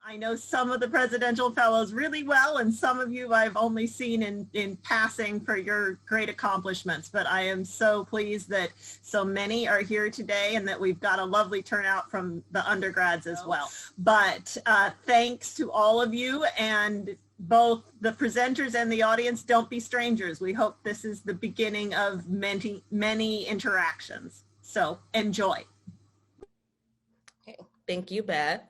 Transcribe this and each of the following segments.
I know some of the Presidential Fellows really well, and some of you I've only seen in passing for your great accomplishments, but I am so pleased that so many are here today and that we've got a lovely turnout from the undergrads as well. But thanks to all of you, and both the presenters and the audience, don't be strangers. We hope this is the beginning of many, many interactions. So enjoy. Okay. Thank you, Beth.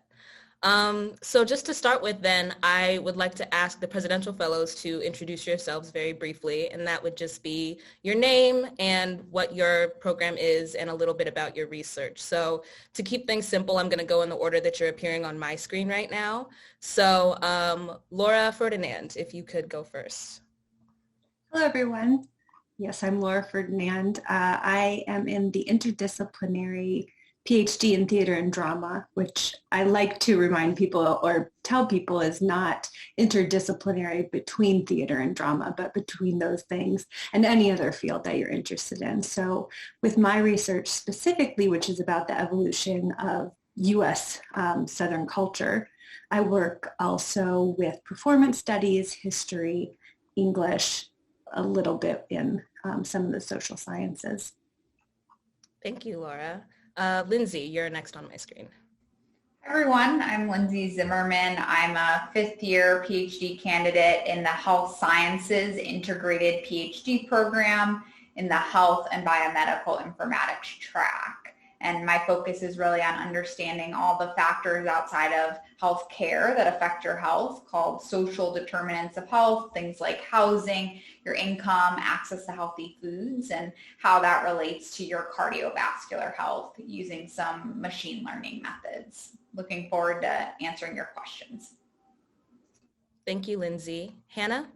So just to start with then, I would like to ask the Presidential Fellows to introduce yourselves very briefly, and that would just be your name and what your program is and a little bit about your research. So to keep things simple, I'm going to go in the order that you're appearing on my screen right now. So Laura Ferdinand, if you could go first. Hello, everyone. Yes, I'm Laura Ferdinand. I am in the interdisciplinary PhD in theater and drama, which I like to remind people or tell people is not interdisciplinary between theater and drama, but between those things and any other field that you're interested in. So with my research specifically, which is about the evolution of U.S. Southern culture, I work also with performance studies, history, English, a little bit in some of the social sciences. Thank you, Laura. Lindsay, you're next on my screen. Hi everyone, I'm Lindsay Zimmerman. I'm a fifth-year PhD candidate in the Health Sciences Integrated PhD program in the Health and Biomedical Informatics track. And my focus is really on understanding all the factors outside of health care that affect your health, called social determinants of health, things like housing, your income, access to healthy foods, and how that relates to your cardiovascular health using some machine learning methods. Looking forward to answering your questions. Thank you, Lindsay. Hannah?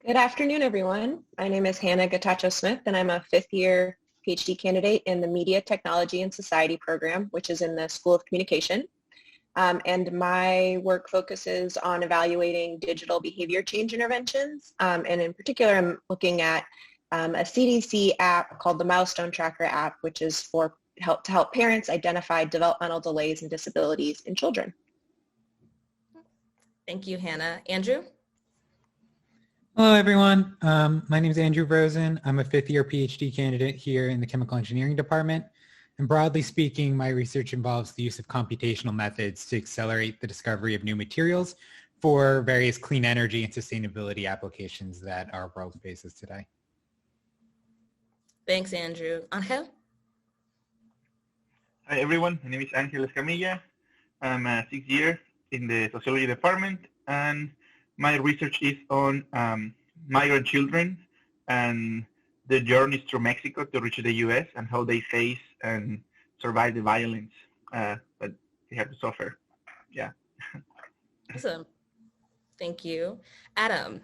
Good afternoon, everyone. My name is Hannah Gatacho-Smith, and I'm a fifth-year PhD candidate in the Media, Technology, and Society program, which is in the School of Communication. And my work focuses on evaluating digital behavior change interventions. And in particular, I'm looking at a CDC app called the Milestone Tracker app, which is to help parents identify developmental delays and disabilities in children. Thank you, Hannah. Andrew? Hello, everyone. My name is Andrew Rosen. I'm a fifth-year PhD candidate here in the Chemical Engineering Department. And broadly speaking, my research involves the use of computational methods to accelerate the discovery of new materials for various clean energy and sustainability applications that our world faces today. Thanks, Andrew. Angel? Hi, everyone. My name is Angel Escamilla. I'm a sixth year in the Sociology Department, and my research is on migrant children and the journeys through Mexico to reach the U.S. and how they face and survive the violence that they have to suffer. Yeah. Awesome. Thank you. Adam.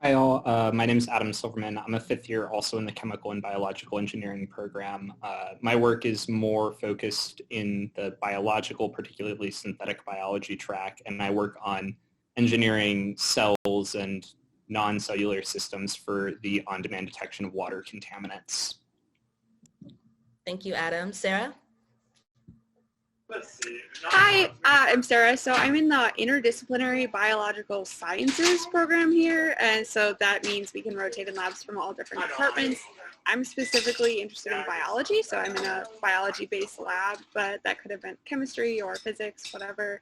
Hi all, my name is Adam Silverman. I'm a fifth year also in the Chemical and Biological Engineering program. My work is more focused in the biological, particularly synthetic biology track, and I work on engineering cells and non-cellular systems for the on-demand detection of water contaminants. Thank you, Adam. Sarah? Hi, I'm Sarah. So I'm in the Interdisciplinary Biological Sciences program here, and so that means we can rotate in labs from all different departments. I'm specifically interested in biology, so I'm in a biology-based lab, but that could have been chemistry or physics, whatever.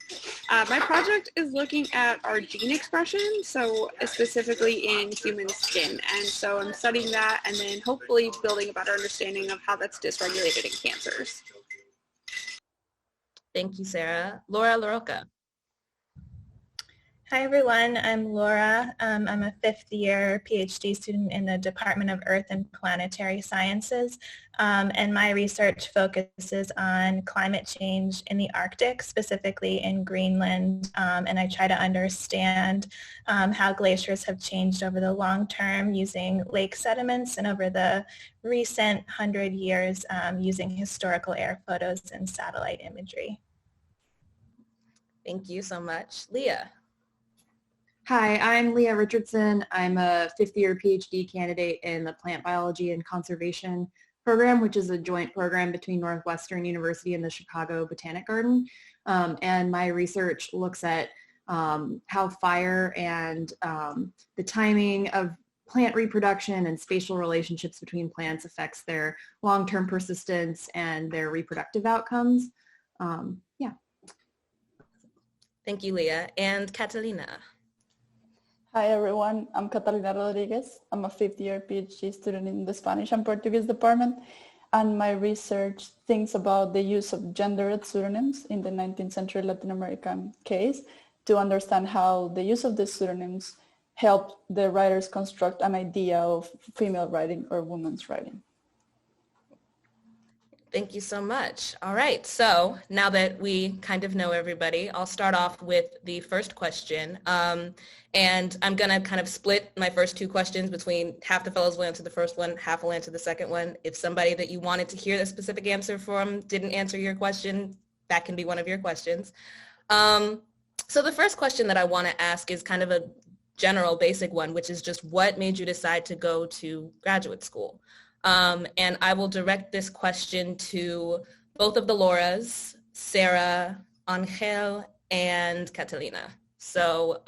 My project is looking at our gene expression, so specifically in human skin, and so I'm studying that and then hopefully building a better understanding of how that's dysregulated in cancers. Thank you, Sarah. Laura LaRocca. Hi everyone, I'm Laura. I'm a fifth year PhD student in the Department of Earth and Planetary Sciences, and my research focuses on climate change in the Arctic, specifically in Greenland, and I try to understand how glaciers have changed over the long term using lake sediments and over the recent 100 years using historical air photos and satellite imagery. Thank you so much. Leah. Hi, I'm Leah Richardson. I'm a fifth year PhD candidate in the plant biology and conservation program, which is a joint program between Northwestern University and the Chicago Botanic Garden. And my research looks at how fire and the timing of plant reproduction and spatial relationships between plants affects their long-term persistence and their reproductive outcomes. Yeah. Thank you, Leah. And Catalina. Hi, everyone. I'm Catalina Rodriguez. I'm a fifth-year PhD student in the Spanish and Portuguese department, and my research thinks about the use of gendered pseudonyms in the 19th century Latin American case to understand how the use of these pseudonyms helped the writers construct an idea of female writing or women's writing. Thank you so much. All right, so now that we kind of know everybody, I'll start off with the first question. And I'm gonna kind of split my first two questions between half the fellows will answer the first one, half will answer the second one. If somebody that you wanted to hear a specific answer from didn't answer your question, that can be one of your questions. So the first question that I wanna ask is kind of a general basic one, which is just what made you decide to go to graduate school? And I will direct this question to both of the Lauras, Sarah, Angel, and Catalina. So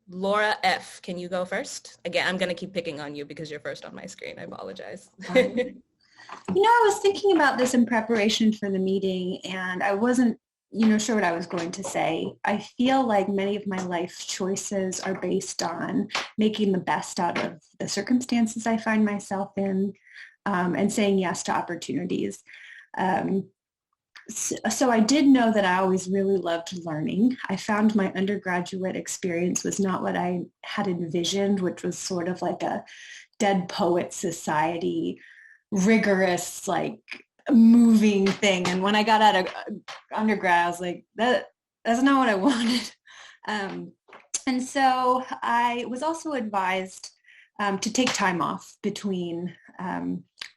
Laura F., can you go first? Again, I'm going to keep picking on you because you're first on my screen. I apologize. I was thinking about this in preparation for the meeting, and I wasn't sure what I was going to say. I feel like many of my life choices are based on making the best out of the circumstances I find myself in, and saying yes to opportunities. So I did know that I always really loved learning. I found my undergraduate experience was not what I had envisioned, which was sort of like a Dead Poets Society, rigorous, like moving thing. And when I got out of undergrad, I was like, that's not what I wanted. And so I was also advised to take time off between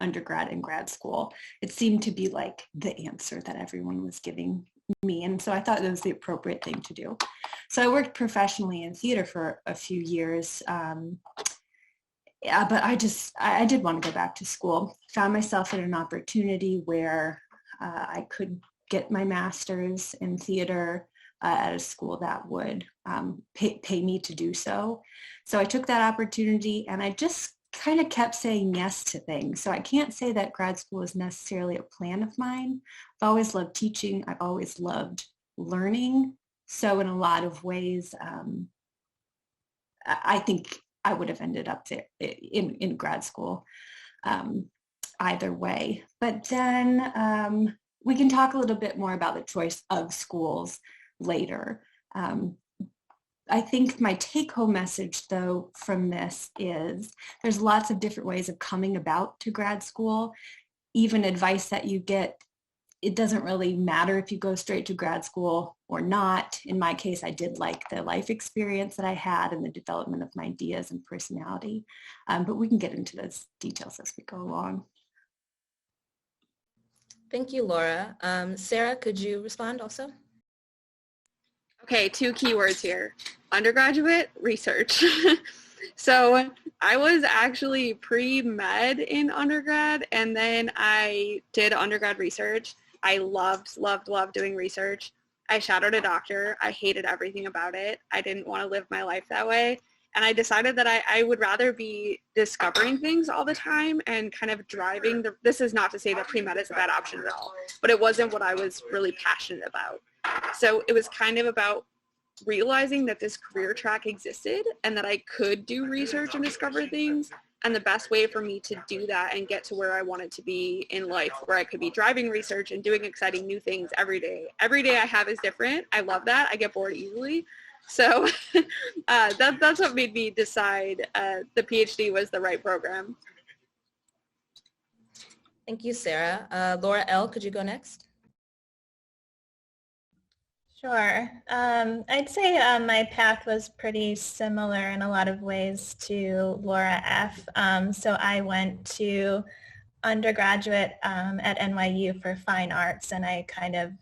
undergrad and grad school. It seemed to be like the answer that everyone was giving me. And so I thought it was the appropriate thing to do. So I worked professionally in theater for a few years. But I did want to go back to school. Found myself in an opportunity where I could get my master's in theater at a school that would pay me to do so. So I took that opportunity, and I just kind of kept saying yes to things. So I can't say that grad school is necessarily a plan of mine. I've always loved teaching. I've always loved learning. So in a lot of ways, I think I would have ended up there in grad school either way. But then we can talk a little bit more about the choice of schools later. I think my take-home message, though, from this is there's lots of different ways of coming about to grad school. Even advice that you get, it doesn't really matter if you go straight to grad school or not. In my case, I did like the life experience that I had and the development of my ideas and personality. But we can get into those details as we go along. Thank you, Laura. Sarah, could you respond also? Okay, two keywords here. Undergraduate, research. So I was actually pre-med in undergrad, and then I did undergrad research. I loved doing research. I shadowed a doctor. I hated everything about it. I didn't want to live my life that way. And I decided that I would rather be discovering things all the time and kind of driving. This is not to say that pre-med is a bad option at all, but it wasn't what I was really passionate about. So it was kind of about realizing that this career track existed and that I could do research and discover things. And the best way for me to do that and get to where I wanted to be in life, where I could be driving research and doing exciting new things every day. Every day I have is different. I love that. I get bored easily. So that's what made me decide the PhD was the right program. Thank you, Sarah. Laura L., could you go next? Sure. I'd say my path was pretty similar in a lot of ways to Laura F. So I went to undergraduate at NYU for fine arts, and I kind of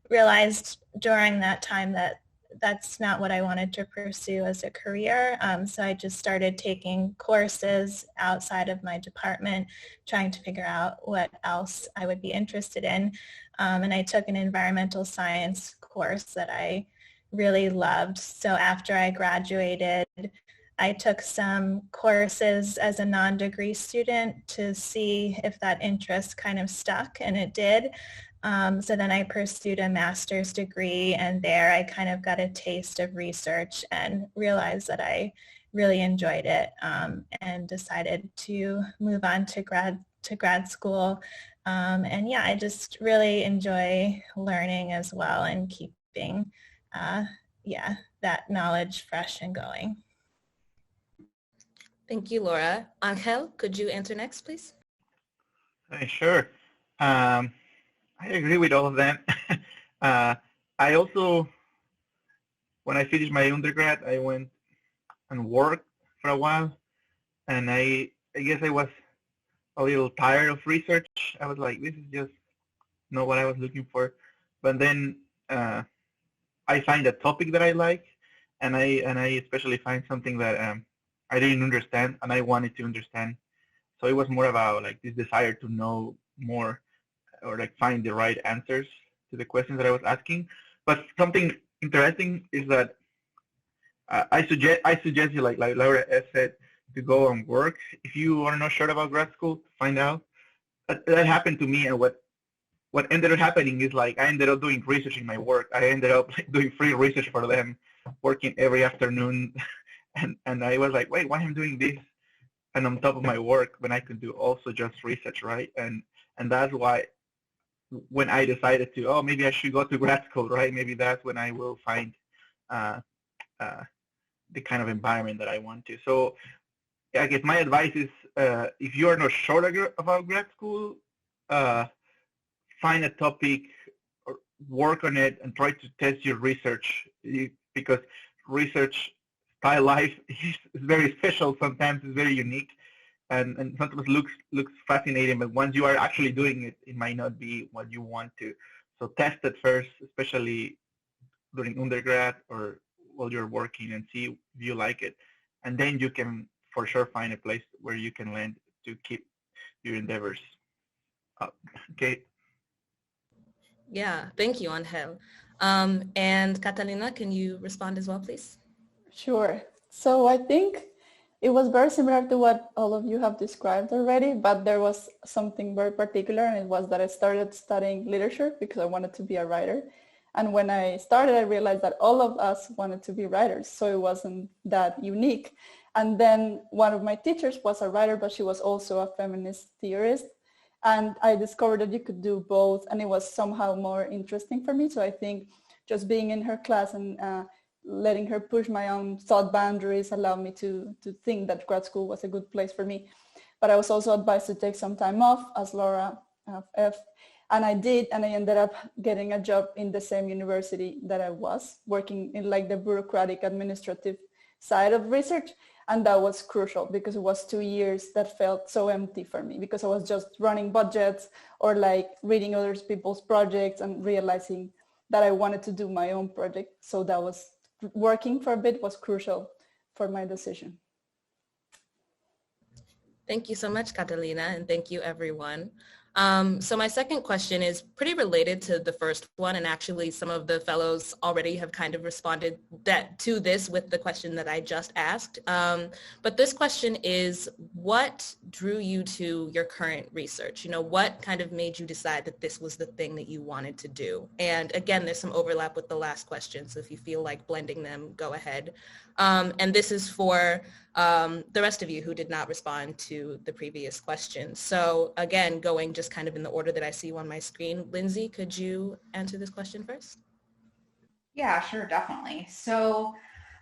realized during that time that that's not what I wanted to pursue as a career. So I just started taking courses outside of my department, trying to figure out what else I would be interested in. And I took an environmental science course that I really loved. So after I graduated, I took some courses as a non-degree student to see if that interest kind of stuck, and it did. So then I pursued a master's degree, and there I kind of got a taste of research and realized that I really enjoyed it, and decided to move on to grad school. And yeah, I just really enjoy learning as well and keeping that knowledge fresh and going. Thank you, Laura. Angel, could you answer next, please? Sure. I agree with all of them. I also, when I finished my undergrad, I went and worked for a while, and I guess I was a little tired of research. I was like, this is just not what I was looking for. But then I find a topic that I like, and I especially find something that I didn't understand and I wanted to understand. So it was more about like this desire to know more, or like find the right answers to the questions that I was asking. But something interesting is that I suggest you, like Laura said, to go and work if you are not sure about grad school, to find out. That happened to me, and what ended up happening is like I ended up doing research in my work. I ended up like doing free research for them, working every afternoon, and I was like, wait, why am I doing this? And on top of my work, when I could do also just research, right? And that's why when I decided to, maybe I should go to grad school, right? Maybe that's when I will find the kind of environment that I want to. So I guess my advice is, if you are not sure about grad school, find a topic, or work on it, and try to test your research, because research style life is very special. Sometimes it's very unique, and sometimes looks fascinating, but once you are actually doing it, it might not be what you want to. So test it first, especially during undergrad or while you're working, and see if you like it, and then you can for sure find a place where you can land to keep your endeavors up. Okay. Yeah, thank you, Angel. And Catalina, can you respond as well, please? Sure. So I think it was very similar to what all of you have described already, but there was something very particular, and it was that I started studying literature because I wanted to be a writer. And when I started, I realized that all of us wanted to be writers, so it wasn't that unique. And then one of my teachers was a writer, but she was also a feminist theorist. And I discovered that you could do both, and it was somehow more interesting for me. So I think just being in her class and letting her push my own thought boundaries allowed me to think that grad school was a good place for me. But I was also advised to take some time off, as Laura F. And I did, and I ended up getting a job in the same university that I was, working in like the bureaucratic administrative side of research. And that was crucial because it was 2 years that felt so empty for me, because I was just running budgets or like reading other people's projects and realizing that I wanted to do my own project. So that was, working for a bit was crucial for my decision. Thank you so much, Catalina, and thank you, everyone. So my second question is pretty related to the first one, and actually some of the fellows already have kind of responded to this with the question that I just asked. But this question is, what drew you to your current research? You know, what kind of made you decide that this was the thing that you wanted to do? And again, there's some overlap with the last question, so if you feel like blending them, go ahead. And this is for the rest of you who did not respond to the previous question. So again, going just kind of in the order that I see you on my screen. Lindsay, could you answer this question first? Yeah, sure, definitely. So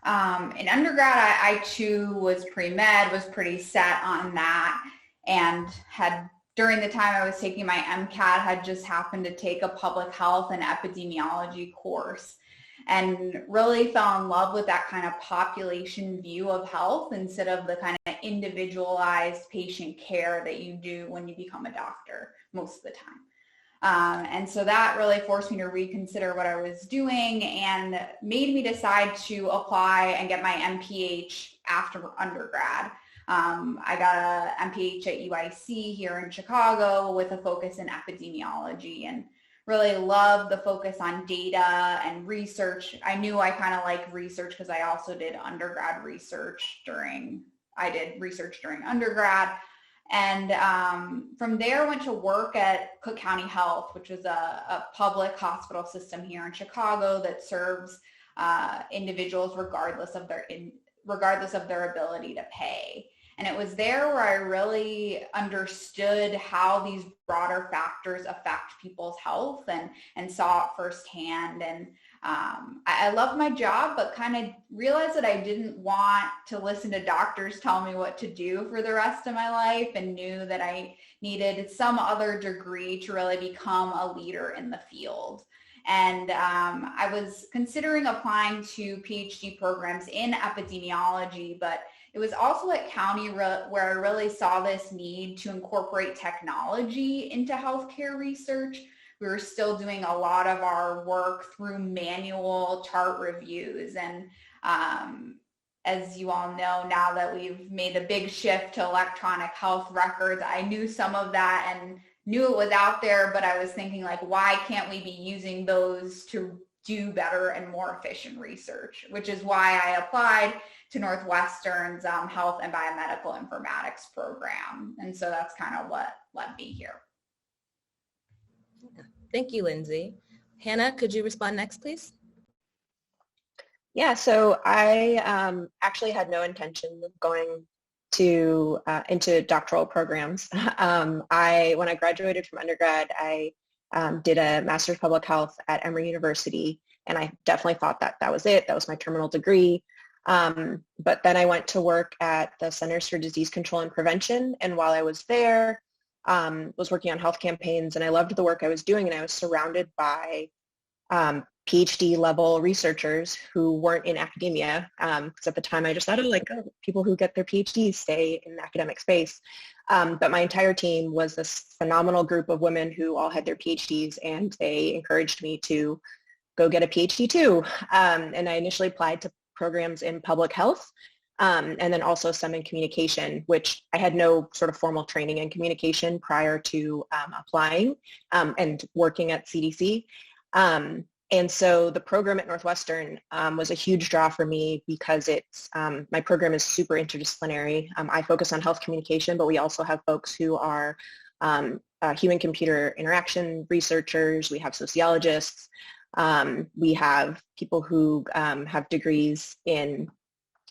in undergrad, I too was pre-med, was pretty set on that, and had, during the time I was taking my MCAT, had just happened to take a public health and epidemiology course, and really fell in love with that kind of population view of health instead of the kind of individualized patient care that you do when you become a doctor most of the time. And so that really forced me to reconsider what I was doing and made me decide to apply and get my MPH after undergrad. I got a MPH at UIC here in Chicago with a focus in epidemiology, and really loved the focus on data and research. I knew I kind of liked research because I also did undergrad research I did research during undergrad. And from there, went to work at Cook County Health, which was a public hospital system here in Chicago that serves individuals regardless of their ability to pay. And it was there where I really understood how these broader factors affect people's health and saw it firsthand. And I loved my job, but kind of realized that I didn't want to listen to doctors tell me what to do for the rest of my life, and knew that I needed some other degree to really become a leader in the field. And I was considering applying to PhD programs in epidemiology, but it was also at County where I really saw this need to incorporate technology into healthcare research. We were still doing a lot of our work through manual chart reviews. And as you all know, now that we've made a big shift to electronic health records, I knew some of that and knew it was out there, but I was thinking, like, why can't we be using those to do better and more efficient research? Which is why I applied to Northwestern's Health and Biomedical Informatics program. And so that's kind of what led me here. Thank you, Lindsay. Hannah, could you respond next, please? Yeah, so I actually had no intention of going to into doctoral programs. When I graduated from undergrad, I did a Master's of Public Health at Emory University, and I definitely thought that was it. That was my terminal degree. But then I went to work at the Centers for Disease Control and Prevention, and while I was there, was working on health campaigns, and I loved the work I was doing, and I was surrounded by PhD level researchers who weren't in academia, because at the time I just thought, people who get their PhDs stay in the academic space. But my entire team was this phenomenal group of women who all had their PhDs, and they encouraged me to go get a PhD too. And I initially applied to programs in public health, and then also some in communication, which I had no sort of formal training in communication prior to applying and working at CDC. And so the program at Northwestern was a huge draw for me because my program is super interdisciplinary. I focus on health communication, but we also have folks who are human-computer interaction researchers. We have sociologists. We have people who have degrees in,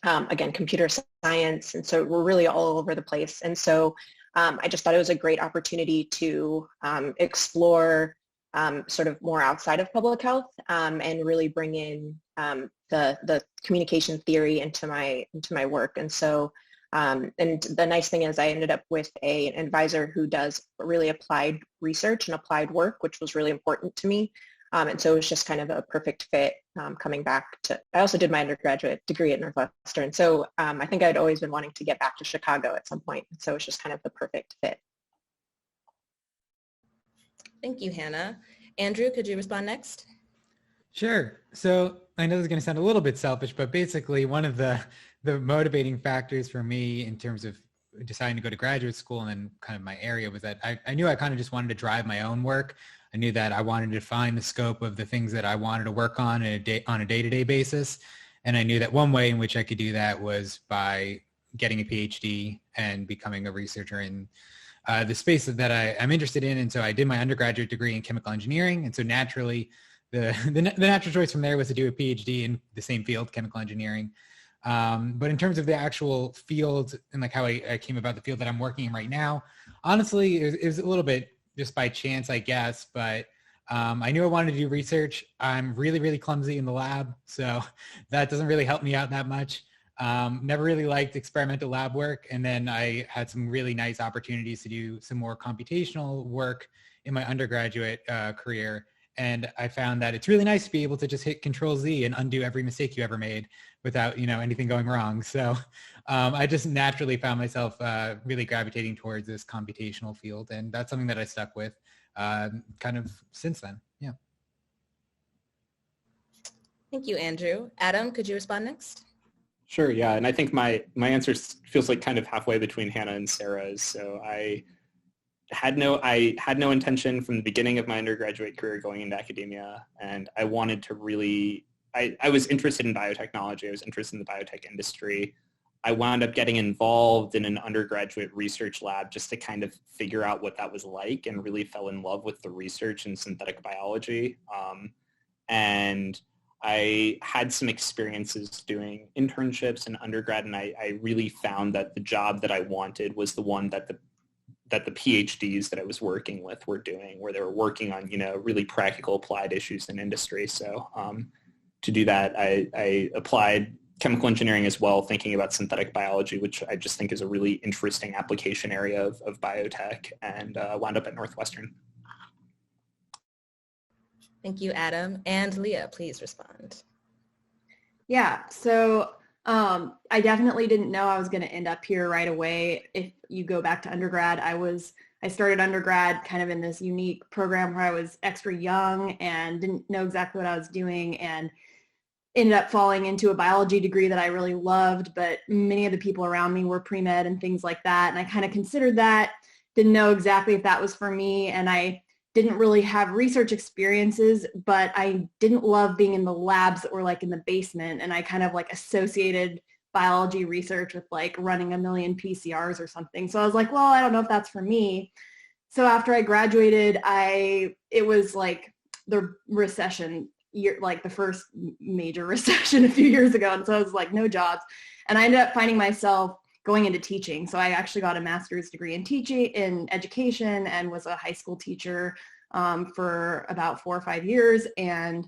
again, computer science. And so we're really all over the place. And so I just thought it was a great opportunity to explore sort of more outside of public health and really bring in the communication theory into my work. And so, and the nice thing is I ended up with an advisor who does really applied research and applied work, which was really important to me. And so it was just kind of a perfect fit coming back I also did my undergraduate degree at Northwestern. So I think I'd always been wanting to get back to Chicago at some point. So it's just kind of the perfect fit. Thank you, Hannah. Andrew, could you respond next? Sure. So I know this is going to sound a little bit selfish, but basically one of the motivating factors for me in terms of deciding to go to graduate school and then kind of my area was that I knew I kind of just wanted to drive my own work. I knew that I wanted to define the scope of the things that I wanted to work on on a day-to-day basis. And I knew that one way in which I could do that was by getting a PhD and becoming a researcher in the space that I'm interested in. And so I did my undergraduate degree in chemical engineering. And so naturally, the natural choice from there was to do a PhD in the same field, chemical engineering. But in terms of the actual field and like how I came about the field that I'm working in right now, honestly, it was a little bit just by chance, I guess. But I knew I wanted to do research. I'm really, really clumsy in the lab. So that doesn't really help me out that much. Never really liked experimental lab work. And then I had some really nice opportunities to do some more computational work in my undergraduate career. And I found that it's really nice to be able to just hit Control Z and undo every mistake you ever made without, anything going wrong. So I just naturally found myself really gravitating towards this computational field. And that's something that I stuck with kind of since then. Yeah. Thank you, Andrew. Adam, could you respond next? Sure, yeah. And I think my answer feels like kind of halfway between Hannah and Sarah's. So I had no intention from the beginning of my undergraduate career going into academia, and I wanted to really, I was interested in biotechnology. I was interested in the biotech industry. I wound up getting involved in an undergraduate research lab just to kind of figure out what that was like, and really fell in love with the research in synthetic biology. And I had some experiences doing internships in undergrad, and I really found that the job that I wanted was the one that the PhDs that I was working with were doing, where they were working on, really practical applied issues in industry. So to do that, I applied chemical engineering as well, thinking about synthetic biology, which I just think is a really interesting application area of biotech, and wound up at Northwestern. Thank you, Adam. And Leah, please respond. Yeah, so I definitely didn't know I was going to end up here right away. If you go back to undergrad, I started undergrad kind of in this unique program where I was extra young and didn't know exactly what I was doing, and ended up falling into a biology degree that I really loved, but many of the people around me were pre-med and things like that. And I kind of considered that, didn't know exactly if that was for me. And I didn't really have research experiences, but I didn't love being in the labs that were like in the basement. And I kind of like associated biology research with like running a million PCRs or something. So I was like, well, I don't know if that's for me. So after I graduated, it was like the recession year, like the first major recession a few years ago. And so I was like, no jobs. And I ended up finding myself going into teaching. So I actually got a master's degree in teaching, in education, and was a high school teacher for about 4 or 5 years. And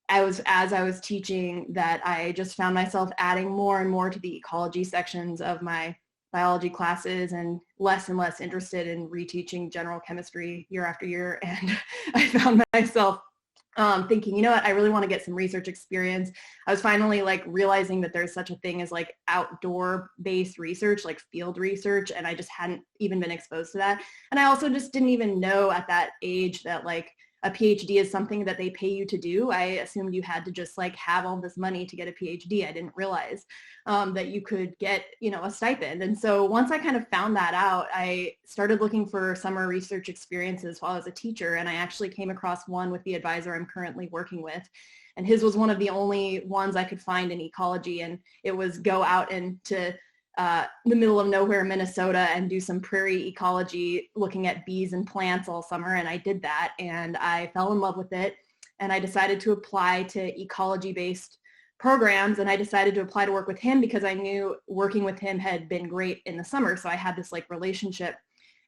as I was teaching that, I just found myself adding more and more to the ecology sections of my biology classes, and less interested in reteaching general chemistry year after year. And I found myself thinking, you know what, I really want to get some research experience. I was finally like realizing that there's such a thing as like outdoor based research, like field research, and I just hadn't even been exposed to that. And I also just didn't even know at that age that like a PhD is something that they pay you to do. I assumed you had to just like have all this money to get a PhD. I didn't realize that you could get, a stipend. And so once I kind of found that out, I started looking for summer research experiences while I was a teacher. And I actually came across one with the advisor I'm currently working with. And his was one of the only ones I could find in ecology. And it was go out into the middle of nowhere, Minnesota, and do some prairie ecology, looking at bees and plants all summer. And I did that, and I fell in love with it. And I decided to apply to ecology-based programs, and I decided to apply to work with him because I knew working with him had been great in the summer. So I had this like relationship.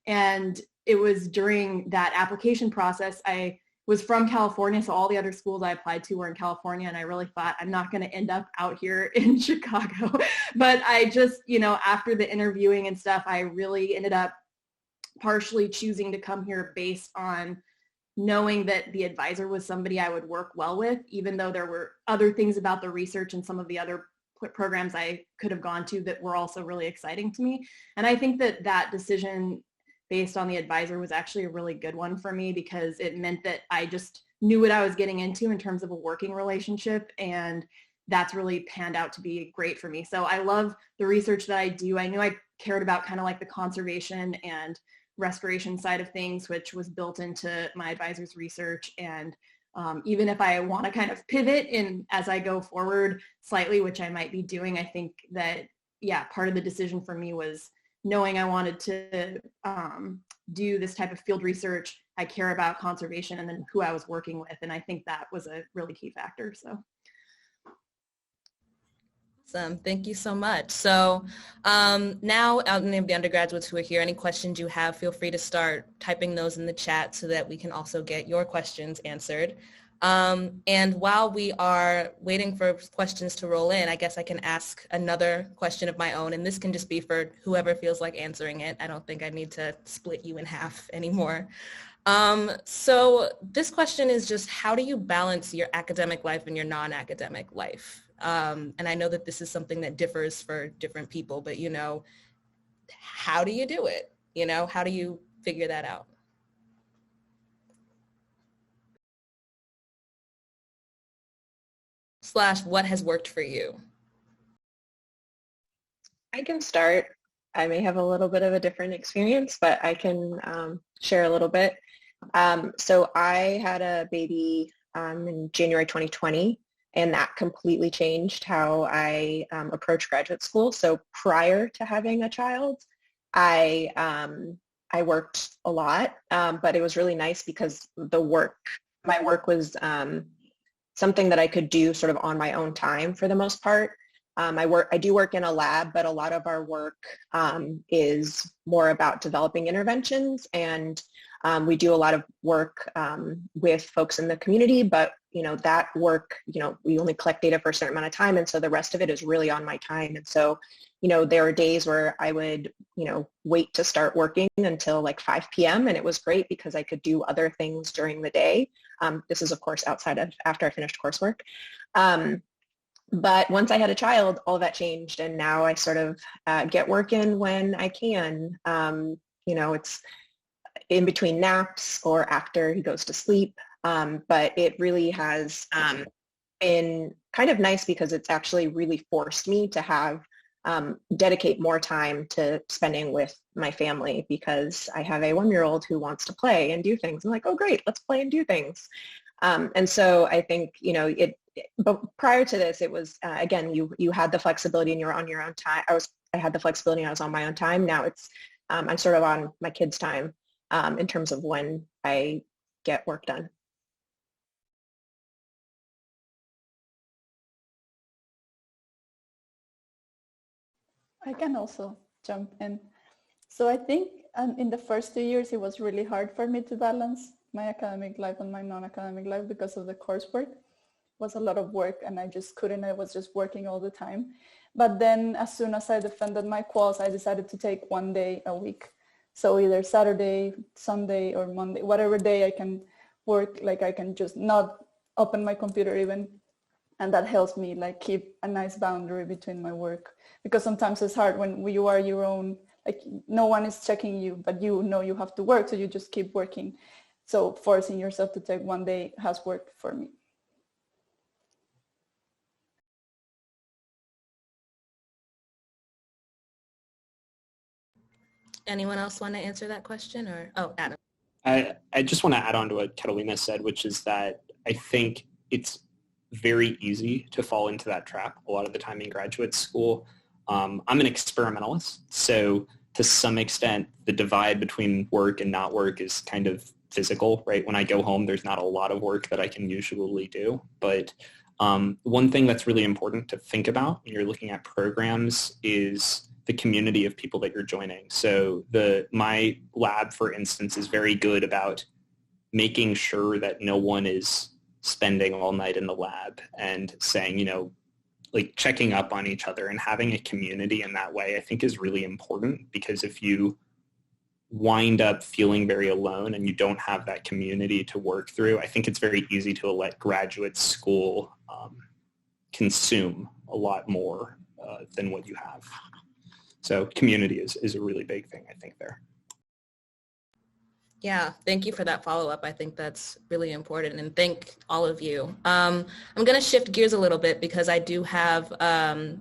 And it was during that application process, I was from California, so all the other schools I applied to were in California, and I really thought I'm not going to end up out here in Chicago. But I just, after the interviewing and stuff, I really ended up partially choosing to come here based on knowing that the advisor was somebody I would work well with, even though there were other things about the research and some of the other programs I could have gone to that were also really exciting to me. And I think that decision based on the advisor was actually a really good one for me, because it meant that I just knew what I was getting into in terms of a working relationship, and that's really panned out to be great for me. So I love the research that I do. I knew I cared about kind of like the conservation and restoration side of things, which was built into my advisor's research. And even if I want to kind of pivot as I go forward slightly, which I might be doing, I think that, part of the decision for me was knowing I wanted to do this type of field research. I care about conservation, and then who I was working with. And I think that was a really key factor. So. Awesome. Thank you so much. So now, out in the undergraduates who are here, any questions you have, feel free to start typing those in the chat so that we can also get your questions answered. And while we are waiting for questions to roll in, I guess I can ask another question of my own, and this can just be for whoever feels like answering it. I don't think I need to split you in half anymore. So this question is just, how do you balance your academic life and your non-academic life? And I know that this is something that differs for different people, but how do you do it? How do you figure that out? / what has worked for you? I can start. I may have a little bit of a different experience, but I can share a little bit. So I had a baby in January 2020, and that completely changed how I approach graduate school. So prior to having a child, I worked a lot, but it was really nice because my work was something that I could do sort of on my own time for the most part. I do work in a lab, but a lot of our work is more about developing interventions, and we do a lot of work with folks in the community, but that work, we only collect data for a certain amount of time, and so the rest of it is really on my time. And so, there are days where I would, wait to start working until like 5 p.m. and it was great because I could do other things during the day. This is, of course, after I finished coursework. But once I had a child, all of that changed, and now I sort of get work in when I can. It's in between naps or after he goes to sleep. But it really has been kind of nice because it's actually really forced me to have dedicate more time to spending with my family, because I have a 1-year-old who wants to play and do things. I'm like, oh, great, let's play and do things. And so I think, but prior to this, it was, again, you had the flexibility and you're on your own time. I had the flexibility and I was on my own time. Now it's, I'm sort of on my kids' time in terms of when I get work done. I can also jump in. So I think in the first 2 years, it was really hard for me to balance my academic life and my non-academic life because of the coursework. It was a lot of work and I just couldn't. I was just working all the time. But then as soon as I defended my quals, I decided to take 1 day a week. So either Saturday, Sunday, or Monday, whatever day I can work, like I can just not open my computer even. And that helps me like keep a nice boundary between my work, because sometimes it's hard when you are your own, like no one is checking you, but you know you have to work, so you just keep working. So forcing yourself to take 1 day has worked for me. Anyone else want to answer that question, or, oh, Adam? I just want to add on to what Catalina said, which is that I think it's very easy to fall into that trap a lot of the time in graduate school. I'm an experimentalist, so to some extent, the divide between work and not work is kind of physical, right? When I go home, there's not a lot of work that I can usually do. But one thing that's really important to think about when you're looking at programs is the community of people that you're joining. So my lab, for instance, is very good about making sure that no one is spending all night in the lab and saying, like checking up on each other and having a community in that way, I think is really important, because if you wind up feeling very alone and you don't have that community to work through, I think it's very easy to let graduate school consume a lot more than what you have. So community is a really big thing, I think, there. Yeah, thank you for that follow-up. I think that's really important, and thank all of you. I'm going to shift gears a little bit because I do have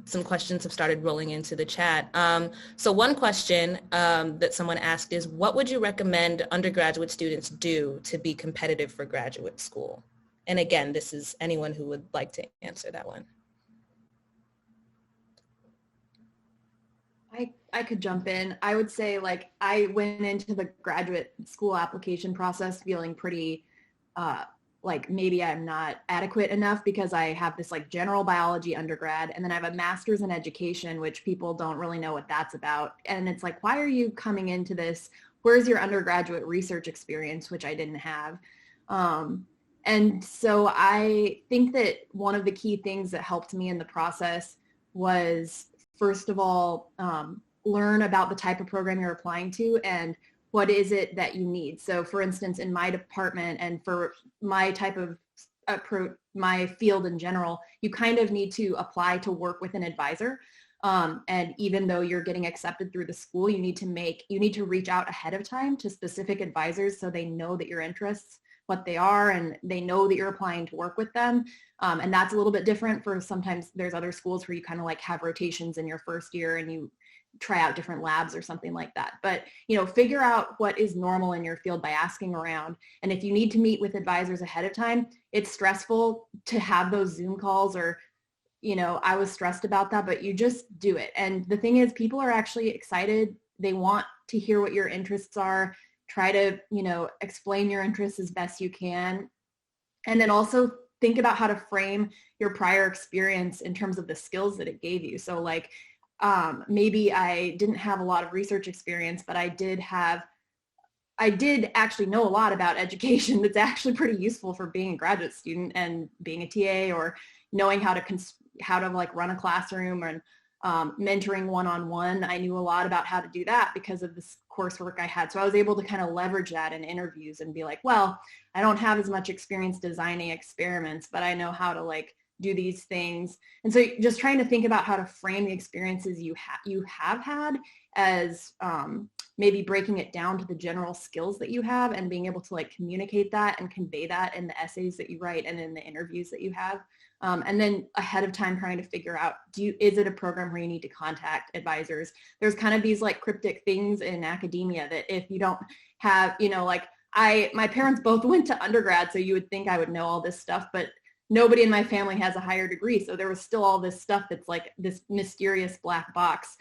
some questions have started rolling into the chat. So one question that someone asked is, what would you recommend undergraduate students do to be competitive for graduate school? And again, this is anyone who would like to answer that one. I could jump in. I would say, like, I went into the graduate school application process feeling pretty like maybe I'm not adequate enough, because I have this like general biology undergrad, and then I have a master's in education, which people don't really know what that's about. And it's like, why are you coming into this? Where's your undergraduate research experience, which I didn't have? And so I think that one of the key things that helped me in the process was, first of all, learn about the type of program you're applying to and what is it that you need. So for instance, in my department and for my type of my field in general, you kind of need to apply to work with an advisor. And even though you're getting accepted through the school, you need to reach out ahead of time to specific advisors so they know that your interests, what they are, and they know that you're applying to work with them. And that's a little bit different for sometimes there's other schools where you kind of like have rotations in your first year and you try out different labs or something like that. But, figure out what is normal in your field by asking around. And if you need to meet with advisors ahead of time, it's stressful to have those Zoom calls or, I was stressed about that, but you just do it. And the thing is, people are actually excited. They want to hear what your interests are. Try to, explain your interests as best you can. And then also think about how to frame your prior experience in terms of the skills that it gave you. So like, maybe I didn't have a lot of research experience, but I did actually know a lot about education that's actually pretty useful for being a graduate student and being a TA, or knowing how to like run a classroom and mentoring one-on-one. I knew a lot about how to do that because of this coursework I had. So I was able to kind of leverage that in interviews and be like, well, I don't have as much experience designing experiments, but I know how to like do these things. And so just trying to think about how to frame the experiences you have had as maybe breaking it down to the general skills that you have and being able to like communicate that and convey that in the essays that you write and in the interviews that you have. And then ahead of time trying to figure out, is it a program where you need to contact advisors? There's kind of these like cryptic things in academia that if you don't have, like my parents both went to undergrad, so you would think I would know all this stuff, but nobody in my family has a higher degree. So there was still all this stuff that's like this mysterious black box,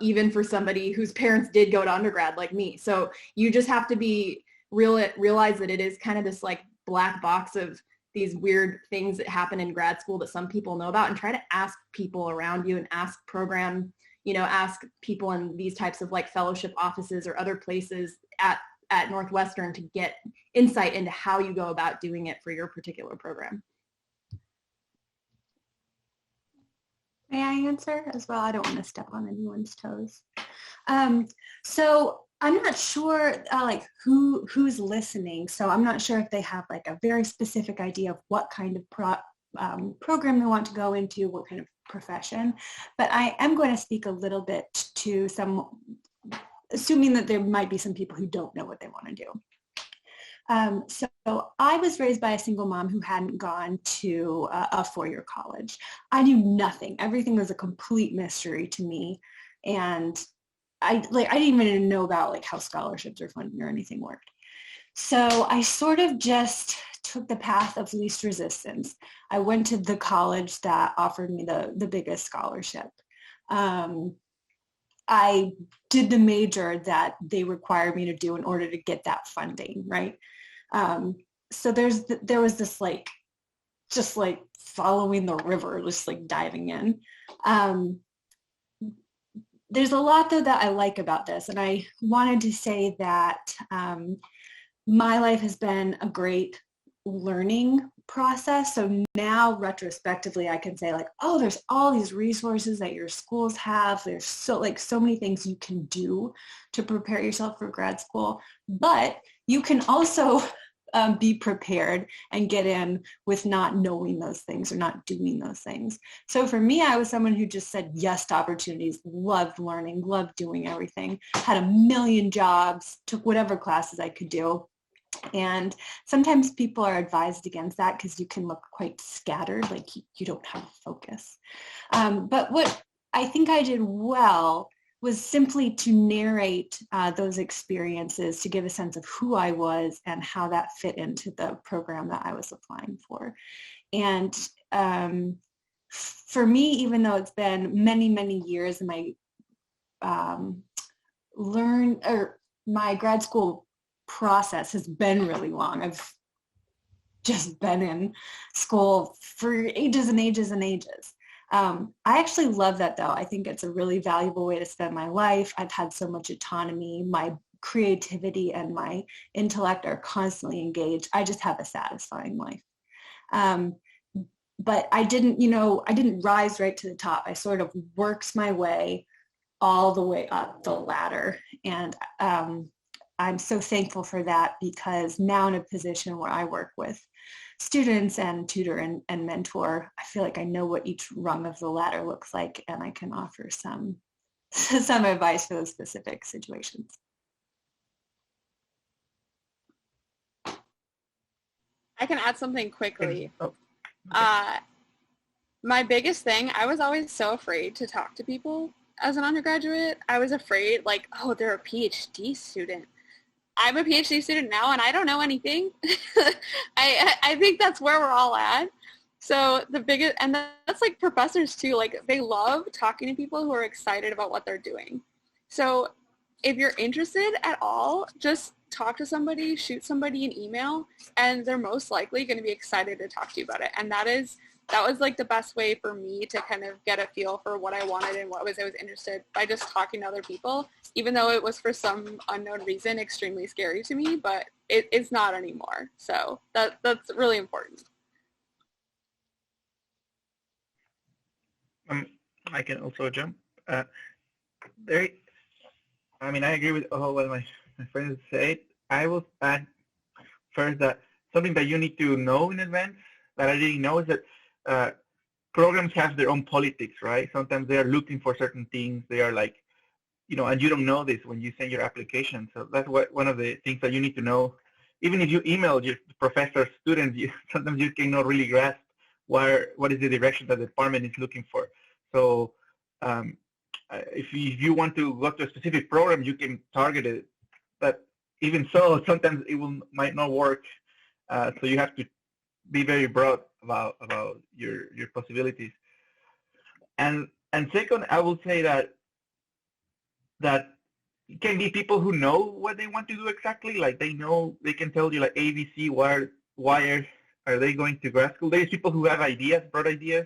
even for somebody whose parents did go to undergrad like me. So you just have to be realize that it is kind of this like black box of these weird things that happen in grad school that some people know about, and try to ask people around you and ask people in these types of like fellowship offices or other places at Northwestern to get insight into how you go about doing it for your particular program. May I answer as well? I don't want to step on anyone's toes. So I'm not sure like who's listening. So I'm not sure if they have like a very specific idea of what kind of program they want to go into, what kind of profession. But I am going to speak a little bit to assuming that there might be some people who don't know what they want to do. So I was raised by a single mom who hadn't gone to a four-year college. I knew nothing. Everything was a complete mystery to me. And I didn't even know about like how scholarships or funding or anything worked. So I sort of just took the path of least resistance. I went to the college that offered me the biggest scholarship. I did the major that they required me to do in order to get that funding, right? So there was this like, just like following the river, just like diving in. There's a lot though that I like about this, and I wanted to say that my life has been a great learning process. So now retrospectively, I can say like, oh, there's all these resources that your schools have. There's so many things you can do to prepare yourself for grad school, but you can also be prepared and get in with not knowing those things or not doing those things. So for me, I was someone who just said yes to opportunities, loved learning, loved doing everything, had a million jobs, took whatever classes I could do. And sometimes people are advised against that because you can look quite scattered, like you don't have a focus. But what I think I did well was simply to narrate those experiences to give a sense of who I was and how that fit into the program that I was applying for. And for me, even though it's been many, many years, my my grad school process has been really long. I've just been in school for ages and ages and ages. I actually love that though. I think it's a really valuable way to spend my life. I've had so much autonomy. My creativity and my intellect are constantly engaged, I just have a satisfying life. But I didn't rise right to the top. I sort of worked my way all the way up the ladder. And I'm so thankful for that, because now in a position where I work with students and tutor and mentor, I feel like I know what each rung of the ladder looks like, and I can offer some advice for those specific situations. I can add something quickly. Oh, okay. My biggest thing, I was always so afraid to talk to people as an undergraduate. I was afraid, like, oh, they're a PhD student. I'm a PhD student now, and I don't know anything. I think that's where we're all at. So the biggest, and that's like professors too, like they love talking to people who are excited about what they're doing. So if you're interested at all, just talk to somebody, shoot somebody an email, and they're most likely going to be excited to talk to you about it. And that was like the best way for me to kind of get a feel for what I wanted and I was interested, by just talking to other people, even though it was for some unknown reason extremely scary to me, but it's not anymore. So that's really important. I can also jump. I agree with all what my friends said. I will add first that something that you need to know in advance that I didn't know is that programs have their own politics, right? Sometimes they are looking for certain things. They are like, and you don't know this when you send your application. So that's one of the things that you need to know. Even if you email your professor, students, sometimes you cannot really grasp what is the direction that the department is looking for. So if you want to go to a specific program, you can target it. But even so, sometimes it might not work. So you have to be very broad about your possibilities. And second, I will say that it can be people who know what they want to do exactly. Like they can tell you like ABC, why are they going to grad school? There's people who have ideas, broad ideas.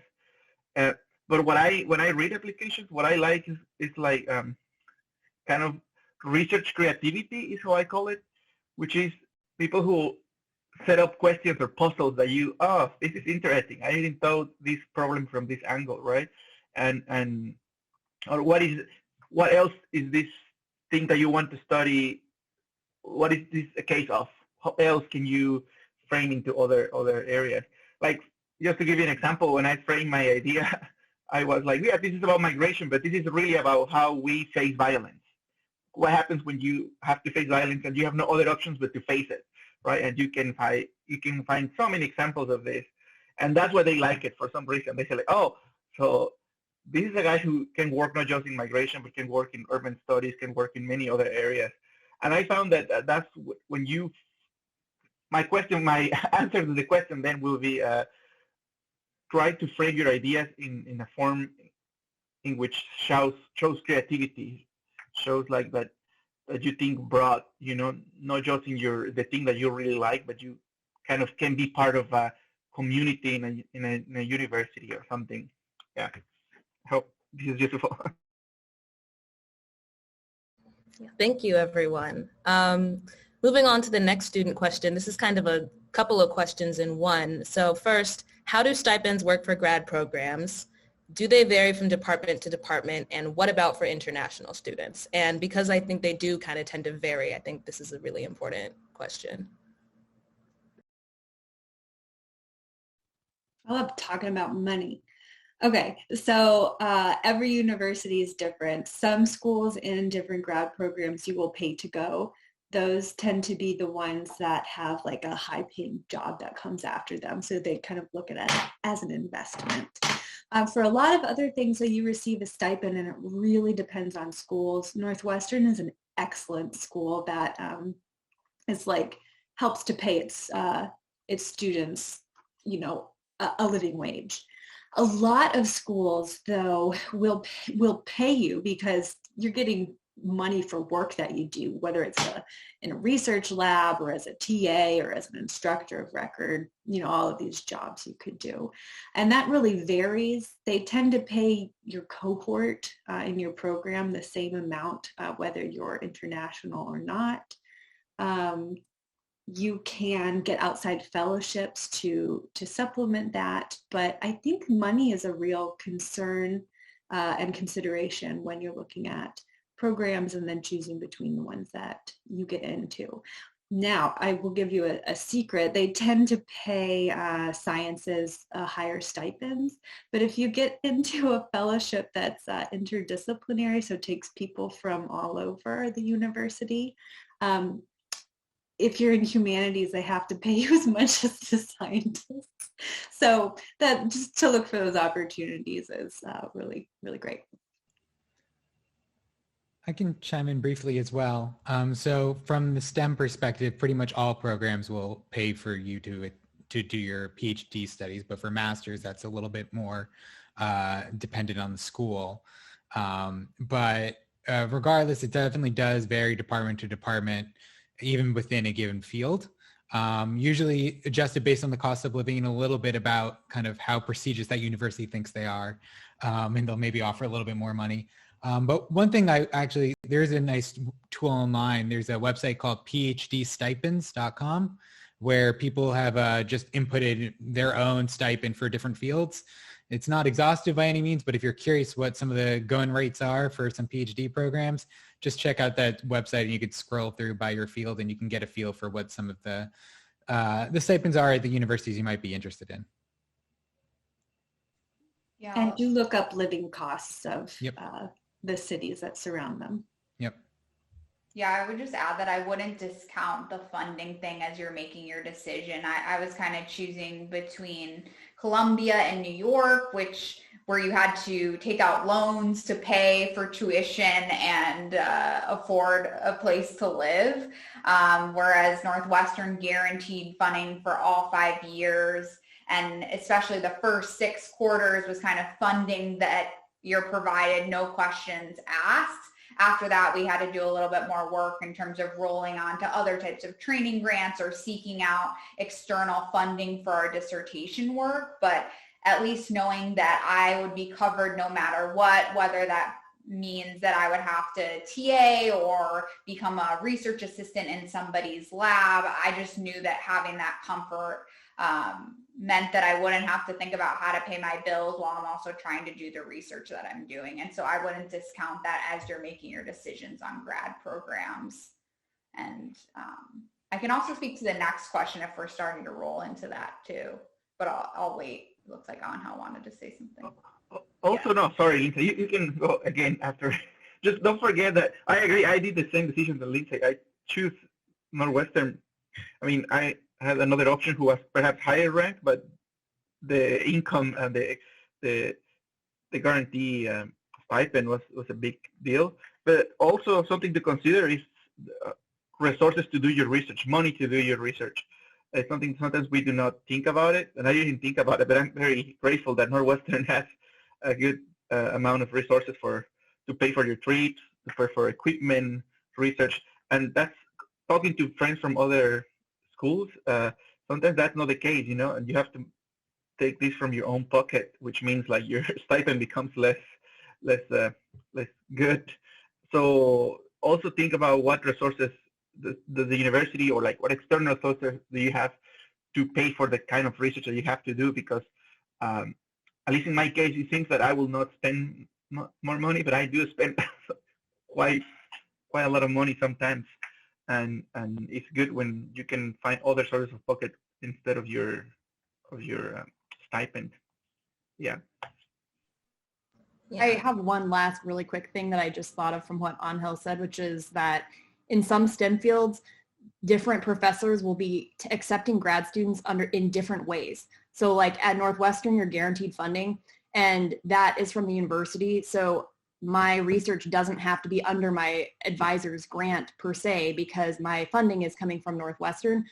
But when I read applications, what I like is like kind of research creativity is how I call it, which is people who set up questions or puzzles that this is interesting. I didn't thought this problem from this angle, right? Or what else is this thing that you want to study? What is this a case of? How else can you frame into other areas? Like, just to give you an example, when I framed my idea, I was like, yeah, this is about migration, but this is really about how we face violence. What happens when you have to face violence and you have no other options but to face it, right? And you can find so many examples of this. And that's why they like it for some reason. They say like, oh, so this is a guy who can work not just in migration, but can work in urban studies, can work in many other areas. And I found that that's when my answer to the question then will be try to frame your ideas in a form in which shows creativity, shows like that you think broad, not just in the thing that you really like, but you kind of can be part of a community in a university or something. Yeah, I hope this is useful. Thank you, everyone. Moving on to the next student question. This is kind of a couple of questions in one. So first, how do stipends work for grad programs? Do they vary from department to department? And what about for international students? And because I think they do kind of tend to vary, I think this is a really important question. I love talking about money. Okay, so every university is different. Some schools in different grad programs you will pay to go. Those tend to be the ones that have like a high paying job that comes after them. So they kind of look at it as an investment. For a lot of other things, so you receive a stipend, and it really depends on schools. Northwestern is an excellent school that is like helps to pay its students, a living wage. A lot of schools, though, will pay you because you're getting money for work that you do, whether it's in a research lab or as a TA or as an instructor of record, all of these jobs you could do. And that really varies. They tend to pay your cohort in your program the same amount, whether you're international or not. You can get outside fellowships to supplement that, but I think money is a real concern and consideration when you're looking at programs and then choosing between the ones that you get into. Now, I will give you a secret. They tend to pay sciences higher stipends, but if you get into a fellowship that's interdisciplinary, so takes people from all over the university, if you're in humanities, they have to pay you as much as the scientists. So that just to look for those opportunities is really, really great. I can chime in briefly as well. So from the STEM perspective, pretty much all programs will pay for you to do your PhD studies, but for masters, that's a little bit more dependent on the school. But regardless, it definitely does vary department to department, even within a given field. Usually adjusted based on the cost of living and a little bit about kind of how prestigious that university thinks they are. And they'll maybe offer a little bit more money. But one thing there's a nice tool online. There's a website called phdstipends.com where people have just inputted their own stipend for different fields. It's not exhaustive by any means, but if you're curious what some of the going rates are for some PhD programs, just check out that website and you could scroll through by your field and you can get a feel for what some of the stipends are at the universities you might be interested in. Yeah. And do look up living costs of Yep. The cities that surround them. Yep. Yeah, I would just add that I wouldn't discount the funding thing as you're making your decision. I was kind of choosing between Columbia and New York, where you had to take out loans to pay for tuition and afford a place to live, whereas Northwestern guaranteed funding for all 5 years, and especially the first 6 quarters was kind of funding that you're provided, no questions asked. After that, we had to do a little bit more work in terms of rolling on to other types of training grants or seeking out external funding for our dissertation work. But at least knowing that I would be covered no matter what, whether that means that I would have to TA or become a research assistant in somebody's lab, I just knew that having that comfort meant that I wouldn't have to think about how to pay my bills while I'm also trying to do the research that I'm doing. And so I wouldn't discount that as you're making your decisions on grad programs. And I can also speak to the next question if we're starting to roll into that too, but I'll wait. It looks like Angel wanted to say something. Also, yeah. No, sorry, Lindsay, you can go again after. Just don't forget that I agree. I did the same decision that Lindsay. I choose Northwestern. I mean, I had another option who was perhaps higher ranked, but the income and the guarantee stipend was a big deal. But also something to consider is resources to do your research, money to do your research. It's something sometimes we do not think about it, and I didn't think about it, but I'm very grateful that Northwestern has a good amount of resources to pay for your trips, for equipment, research, and that's talking to friends from other schools. Sometimes that's not the case, and you have to take this from your own pocket, which means like your stipend becomes less good. So also think about what resources the university or like what external sources do you have to pay for the kind of research that you have to do, because at least in my case, it seems that I will not spend more money, but I do spend quite a lot of money sometimes. And it's good when you can find other sources of pocket instead of your stipend. Yeah. I have one last really quick thing that I just thought of from what Angel said, which is that in some STEM fields, different professors will be accepting grad students in different ways. So like at Northwestern, you're guaranteed funding, and that is from the university. So my research doesn't have to be under my advisor's grant per se, because my funding is coming from Northwestern.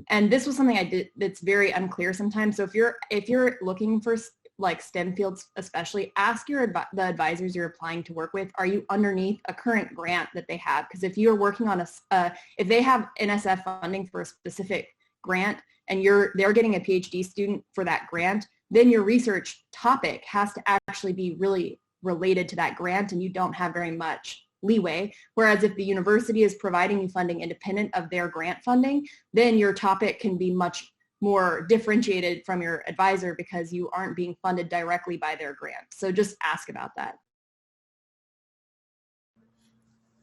And this was something I did that's very unclear sometimes. So if you're looking for like STEM fields especially, ask the advisors you're applying to work with, are you underneath a current grant that they have? Because if you're working on if they have NSF funding for a specific grant and they're getting a PhD student for that grant, then your research topic has to actually be really related to that grant, and you don't have very much leeway. Whereas if the university is providing you funding independent of their grant funding, then your topic can be much more differentiated from your advisor because you aren't being funded directly by their grant. So just ask about that.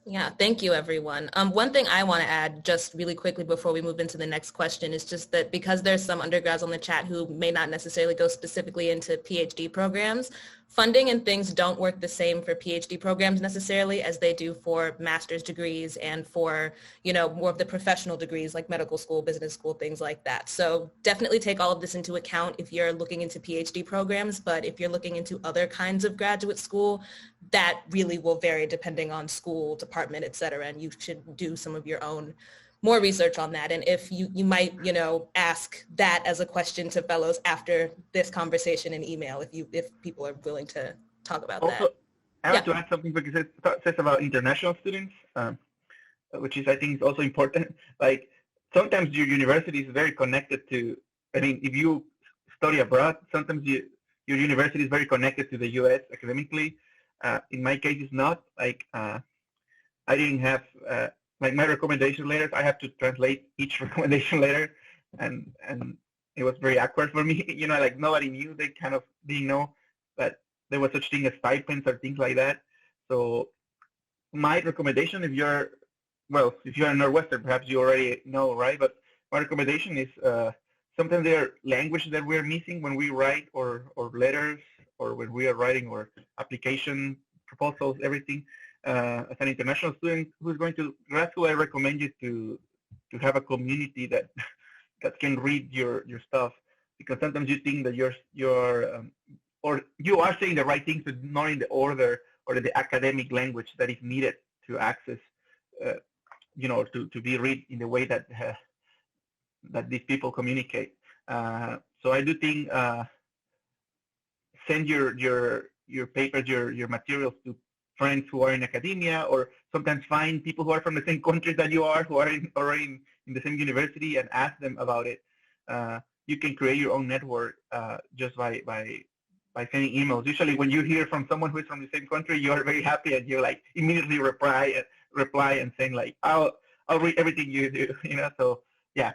Yeah, thank you, everyone. One thing I want to add just really quickly before we move into the next question is just that because there's some undergrads on the chat who may not necessarily go specifically into PhD programs, funding and things don't work the same for PhD programs necessarily as they do for master's degrees and for, more of the professional degrees like medical school, business school, things like that. So definitely take all of this into account if you're looking into PhD programs, but if you're looking into other kinds of graduate school, that really will vary depending on school, department, et cetera, and you should do some of your own more research on that. And if you might, ask that as a question to fellows after this conversation in email, if people are willing to talk about also, that. I have to add something because it says about international students, which is, I think, is also important. Like, sometimes your university is very connected to, if you study abroad, sometimes your university is very connected to the U.S. academically. In my case, it's not. Like, I didn't have, my recommendation letters, I have to translate each recommendation letter, and it was very awkward for me. Like, nobody knew. They kind of didn't know that there was such thing as stipends or things like that. So my recommendation, if you're in Northwestern, perhaps you already know, right? But my recommendation is sometimes there are languages that we're missing when we write or letters, or when we are writing or application proposals, everything. As an international student who's going to grad school, I recommend you to have a community that can read your stuff, because sometimes you think that or you are saying the right things, but not in the order or the academic language that is needed to access, to be read in the way that that these people communicate. So I do think send your papers, your materials to friends who are in academia, or sometimes find people who are from the same country that you are, who are already in the same university, and ask them about it. You can create your own network just by sending emails. Usually when you hear from someone who is from the same country, you are very happy and you like immediately reply and saying like, I'll read everything you do, so yeah,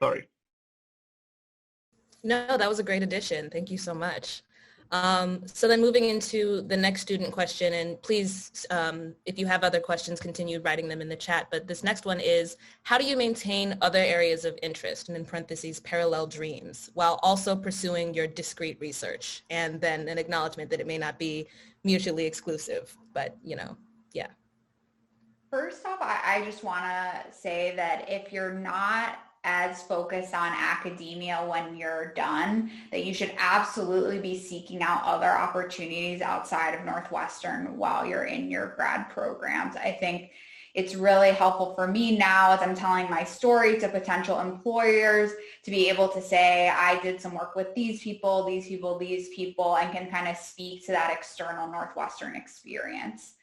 sorry. No, that was a great addition. Thank you so much. So then moving into the next student question, and please, if you have other questions, continue writing them in the chat. But this next one is, how do you maintain other areas of interest, and in parentheses, parallel dreams, while also pursuing your discrete research? And then an acknowledgement that it may not be mutually exclusive, but, yeah. First off, I just want to say that if you're not as focused on academia when you're done, that you should absolutely be seeking out other opportunities outside of Northwestern while you're in your grad programs. I think it's really helpful for me now as I'm telling my story to potential employers to be able to say, I did some work with these people, and can kind of speak to that external Northwestern experience.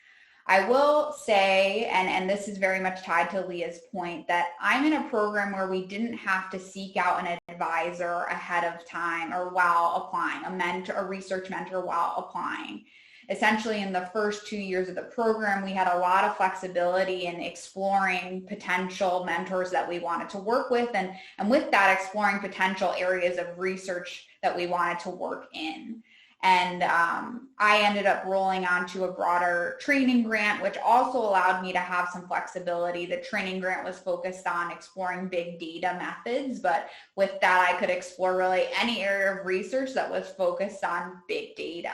I will say, and this is very much tied to Leah's point, that I'm in a program where we didn't have to seek out an advisor ahead of time or while applying, a research mentor while applying. Essentially, in the first 2 years of the program, we had a lot of flexibility in exploring potential mentors that we wanted to work with, and with that, exploring potential areas of research that we wanted to work in. And I ended up rolling onto a broader training grant, which also allowed me to have some flexibility. The training grant was focused on exploring big data methods, but with that, I could explore really any area of research that was focused on big data.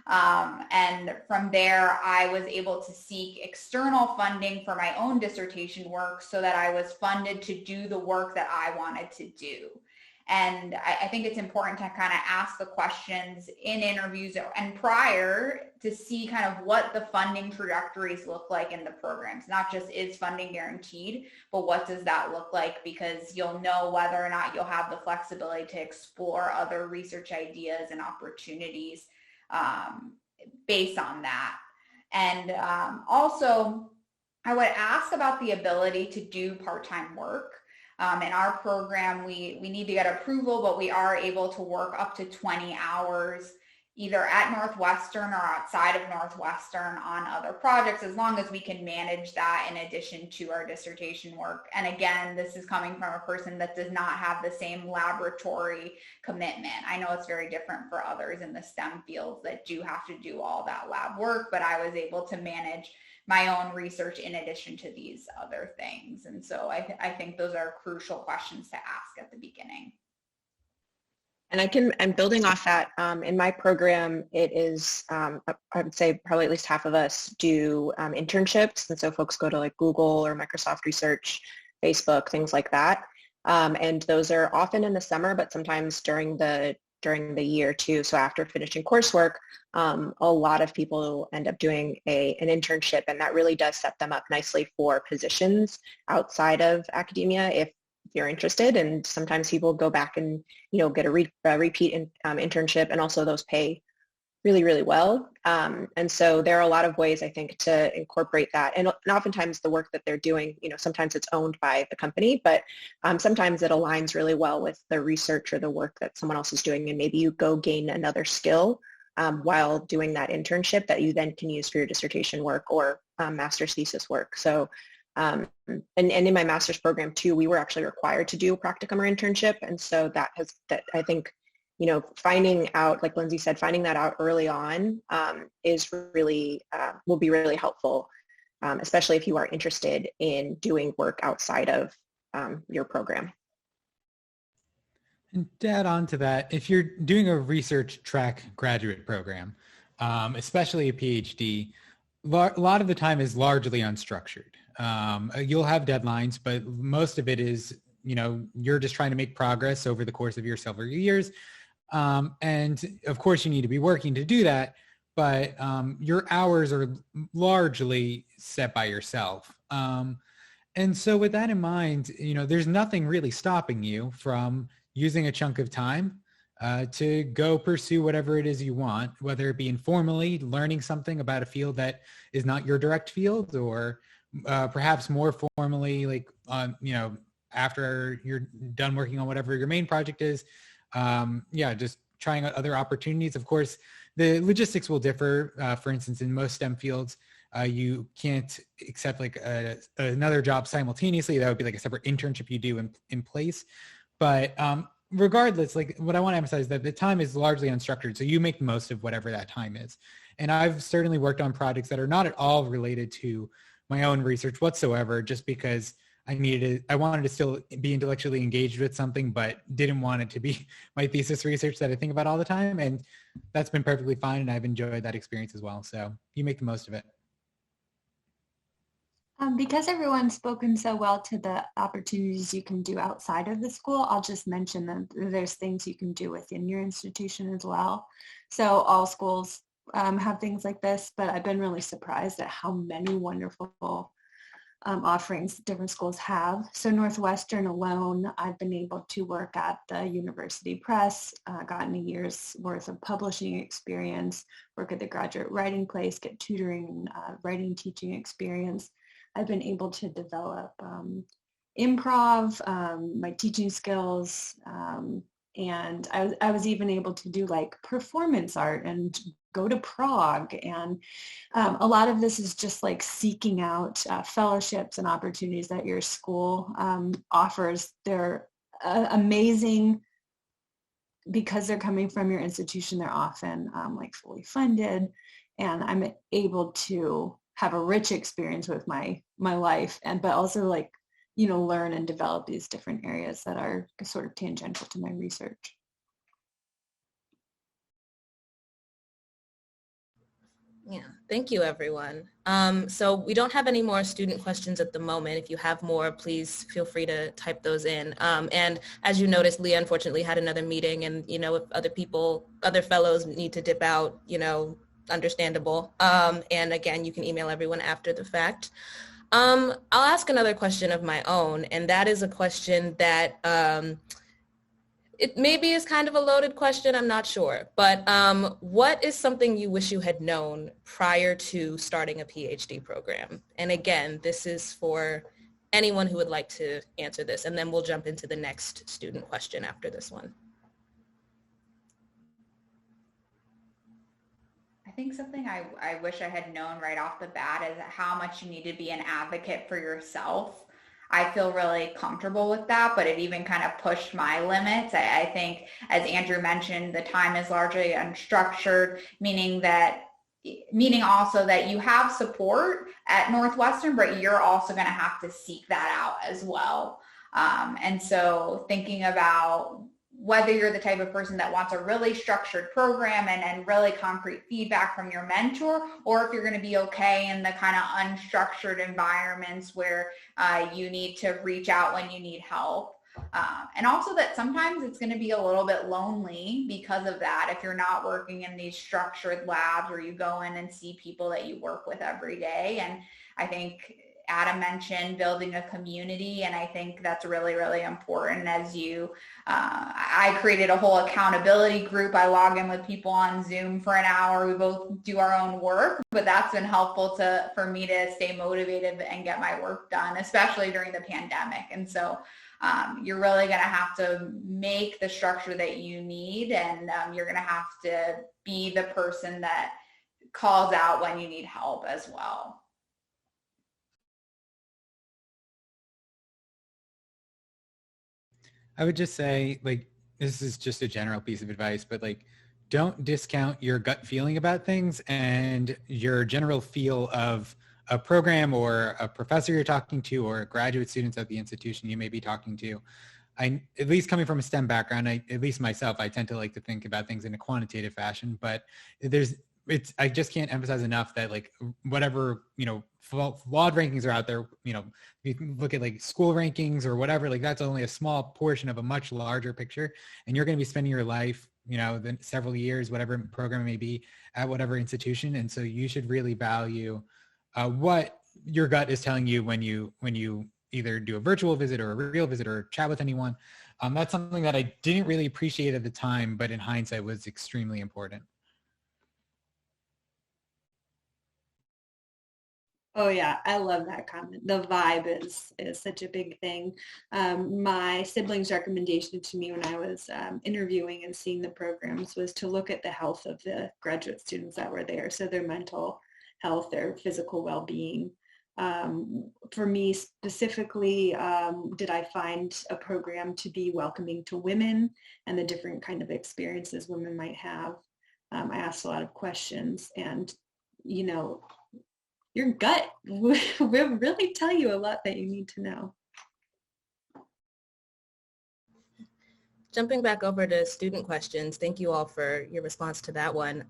And from there, I was able to seek external funding for my own dissertation work so that I was funded to do the work that I wanted to do. And I think it's important to kind of ask the questions in interviews and prior to see kind of what the funding trajectories look like in the programs. Not just is funding guaranteed, but what does that look like? Because you'll know whether or not you'll have the flexibility to explore other research ideas and opportunities based on that. And also, I would ask about the ability to do part-time work. In our program, we need to get approval, but we are able to work up to 20 hours either at Northwestern or outside of Northwestern on other projects, as long as we can manage that in addition to our dissertation work. And again, this is coming from a person that does not have the same laboratory commitment. I know it's very different for others in the STEM fields that do have to do all that lab work, but I was able to manage my own research in addition to these other things. And so I think those are crucial questions to ask at the beginning. And I'm building off that. In my program, it is, I would say probably at least half of us do internships. And so folks go to like Google or Microsoft Research, Facebook, things like that. And those are often in the summer, but sometimes during the year too. So after finishing coursework, a lot of people end up doing an internship, and that really does set them up nicely for positions outside of academia if you're interested. And sometimes people go back and get a repeat internship, and also those pay really, really well. And so there are a lot of ways, I think, to incorporate that. And oftentimes the work that they're doing, sometimes it's owned by the company, but sometimes it aligns really well with the research or the work that someone else is doing. And maybe you go gain another skill while doing that internship that you then can use for your dissertation work or master's thesis work. So and in my master's program too, we were actually required to do a practicum or internship. And so that I think, finding out, like Lindsay said, finding that out early on is really, will be really helpful, especially if you are interested in doing work outside of your program. And to add on to that, if you're doing a research track graduate program, especially a PhD, a lot of the time is largely unstructured. You'll have deadlines, but most of it is, you're just trying to make progress over the course of your several years. And of course you need to be working to do that, but your hours are largely set by yourself. And so with that in mind, there's nothing really stopping you from using a chunk of time to go pursue whatever it is you want, whether it be informally learning something about a field that is not your direct field, or perhaps more formally, like after you're done working on whatever your main project is. Just trying out other opportunities. Of course, the logistics will differ. For instance, in most STEM fields, you can't accept like another job simultaneously. That would be like a separate internship you do in place. But regardless, like what I want to emphasize is that the time is largely unstructured. So you make the most of whatever that time is. And I've certainly worked on projects that are not at all related to my own research whatsoever, just because I wanted to still be intellectually engaged with something, but didn't want it to be my thesis research that I think about all the time. And that's been perfectly fine. And I've enjoyed that experience as well. So you make the most of it. Because everyone's spoken so well to the opportunities you can do outside of the school, I'll just mention that there's things you can do within your institution as well. So all schools have things like this, but I've been really surprised at how many wonderful offerings different schools have. So Northwestern alone, I've been able to work at the university press, gotten a year's worth of publishing experience, work at the graduate writing place, get tutoring, writing teaching experience. I've been able to develop improv, my teaching skills, and I was even able to do like performance art and go to Prague. And a lot of this is just like seeking out fellowships and opportunities that your school offers. They're amazing because they're coming from your institution. They're often like fully funded, and I'm able to have a rich experience with my life, but also like, learn and develop these different areas that are sort of tangential to my research. Yeah, thank you, everyone. So we don't have any more student questions at the moment. If you have more, please feel free to type those in. And as you noticed, Leah unfortunately had another meeting, and if other fellows need to dip out, understandable. And again, you can email everyone after the fact. I'll ask another question of my own, and that is a question that it maybe is kind of a loaded question, I'm not sure. But what is something you wish you had known prior to starting a PhD program? And again, this is for anyone who would like to answer this, and then we'll jump into the next student question after this one. I think something I wish I had known right off the bat is how much you need to be an advocate for yourself. I feel really comfortable with that, but it even kind of pushed my limits. I think, as Andrew mentioned, the time is largely unstructured, meaning also that you have support at Northwestern, but you're also going to have to seek that out as well. And so thinking about whether you're the type of person that wants a really structured program and really concrete feedback from your mentor, or if you're going to be okay in the kind of unstructured environments where you need to reach out when you need help. And also that sometimes it's going to be a little bit lonely because of that. If you're not working in these structured labs where you go in and see people that you work with every day. And I think Adam mentioned building a community, and I think that's really, really important. As I created a whole accountability group. I log in with people on Zoom for an hour. We both do our own work, but that's been helpful for me to stay motivated and get my work done, especially during the pandemic. And so you're really going to have to make the structure that you need, and you're going to have to be the person that calls out when you need help as well. I would just say, this is just a general piece of advice, but don't discount your gut feeling about things and your general feel of a program or a professor you're talking to or graduate students at the institution you may be talking to. At least coming from a STEM background, at least myself, I tend to like to think about things in a quantitative fashion, but I just can't emphasize enough that whatever, flawed rankings are out there, you can look at school rankings or whatever, that's only a small portion of a much larger picture. And you're going to be spending your life, the several years, whatever program it may be, at whatever institution. And so you should really value what your gut is telling you when you either do a virtual visit or a real visit or chat with anyone. That's something that I didn't really appreciate at the time, but in hindsight was extremely important. Oh yeah, I love that comment. The vibe is such a big thing. My siblings' recommendation to me when I was interviewing and seeing the programs was to look at the health of the graduate students that were there. So their mental health, their physical well-being. For me specifically, did I find a program to be welcoming to women and the different kind of experiences women might have? I asked a lot of questions, and your gut will really tell you a lot that you need to know. Jumping back over to student questions, thank you all for your response to that one.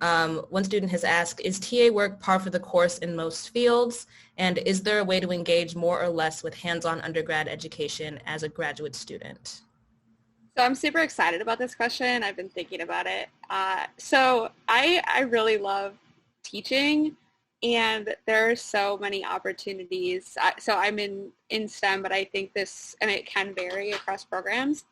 One student has asked, is TA work par for the course in most fields? And is there a way to engage more or less with hands-on undergrad education as a graduate student? So I'm super excited about this question. I've been thinking about it. So I really love teaching, and there are so many opportunities. So I'm in STEM, but I think and it can vary across programs.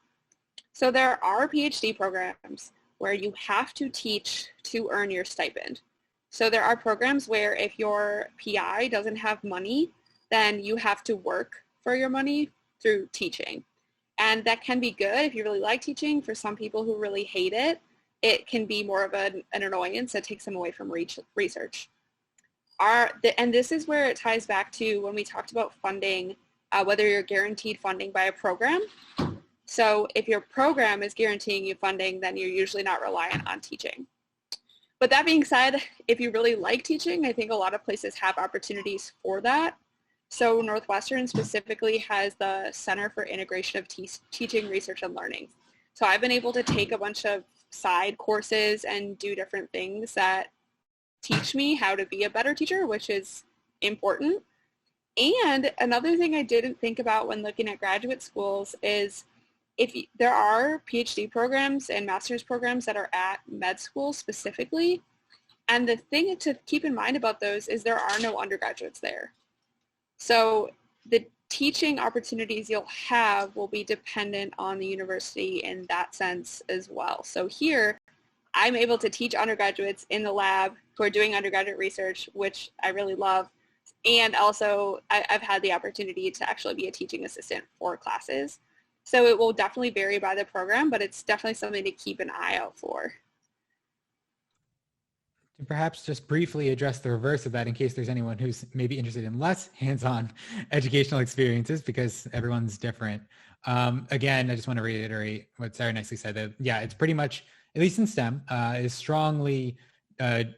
So there are PhD programs where you have to teach to earn your stipend. So there are programs where if your PI doesn't have money, then you have to work for your money through teaching. And that can be good if you really like teaching. For some people who really hate it, it can be more of an annoyance that takes them away from research. And this is where it ties back to when we talked about funding, whether you're guaranteed funding by a program. So if your program is guaranteeing you funding, then you're usually not reliant on teaching. But that being said, if you really like teaching, I think a lot of places have opportunities for that. So Northwestern specifically has the Center for Integration of Teaching, Research, and Learning. So I've been able to take a bunch of side courses and do different things that teach me how to be a better teacher, which is important. And another thing I didn't think about when looking at graduate schools is there are PhD programs and master's programs that are at med school specifically. And the thing to keep in mind about those is there are no undergraduates there. So the teaching opportunities you'll have will be dependent on the university in that sense as well. So here, I'm able to teach undergraduates in the lab who are doing undergraduate research, which I really love. And also, I've had the opportunity to actually be a teaching assistant for classes. So it will definitely vary by the program, but it's definitely something to keep an eye out for. To perhaps just briefly address the reverse of that in case there's anyone who's maybe interested in less hands-on educational experiences, because everyone's different. Again, I just want to reiterate what Sarah nicely said, that yeah, it's pretty much, at least in STEM, is strongly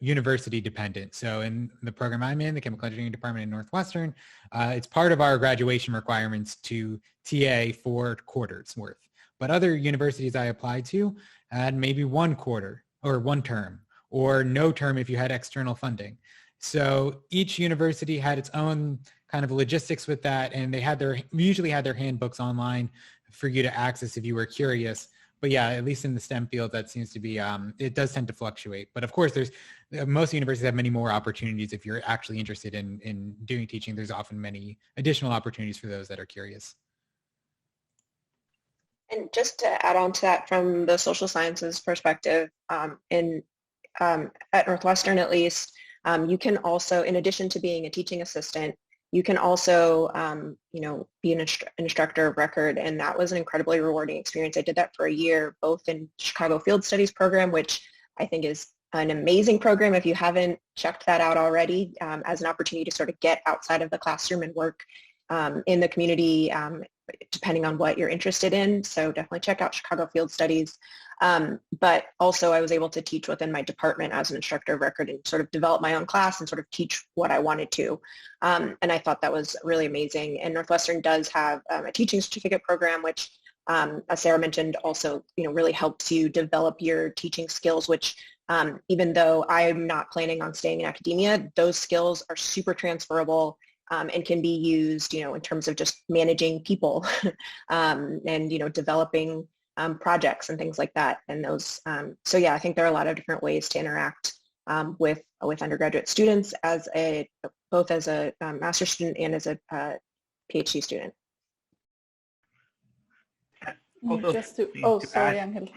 university dependent. So in the program I'm in, the Chemical Engineering Department in Northwestern, it's part of our graduation requirements to TA 4 quarters worth. But other universities I applied to had maybe 1 quarter or 1 term, or no term if you had external funding. So each university had its own kind of logistics with that, and they had usually had their handbooks online for you to access if you were curious. But yeah, at least in the STEM field, that seems to be, it does tend to fluctuate. But of course, most universities have many more opportunities. If you're actually interested in doing teaching, there's often many additional opportunities for those that are curious. And just to add on to that from the social sciences perspective, at Northwestern at least, you can also, in addition to being a teaching assistant, you can also, be an instructor of record, and that was an incredibly rewarding experience. I did that for a year, both in Chicago Field Studies program, which I think is an amazing program if you haven't checked that out already, as an opportunity to sort of get outside of the classroom and work in the community, depending on what you're interested in. So definitely check out Chicago Field Studies. But also I was able to teach within my department as an instructor of record and sort of develop my own class and sort of teach what I wanted to. And I thought that was really amazing. And Northwestern does have a teaching certificate program, which, as Sarah mentioned, also really helps you develop your teaching skills, which even though I'm not planning on staying in academia, those skills are super transferable and can be used, in terms of just managing people and, developing projects and things like that. And those, so yeah, I think there are a lot of different ways to interact with undergraduate students both as a master's student and as a PhD student. Also, sorry, Angel.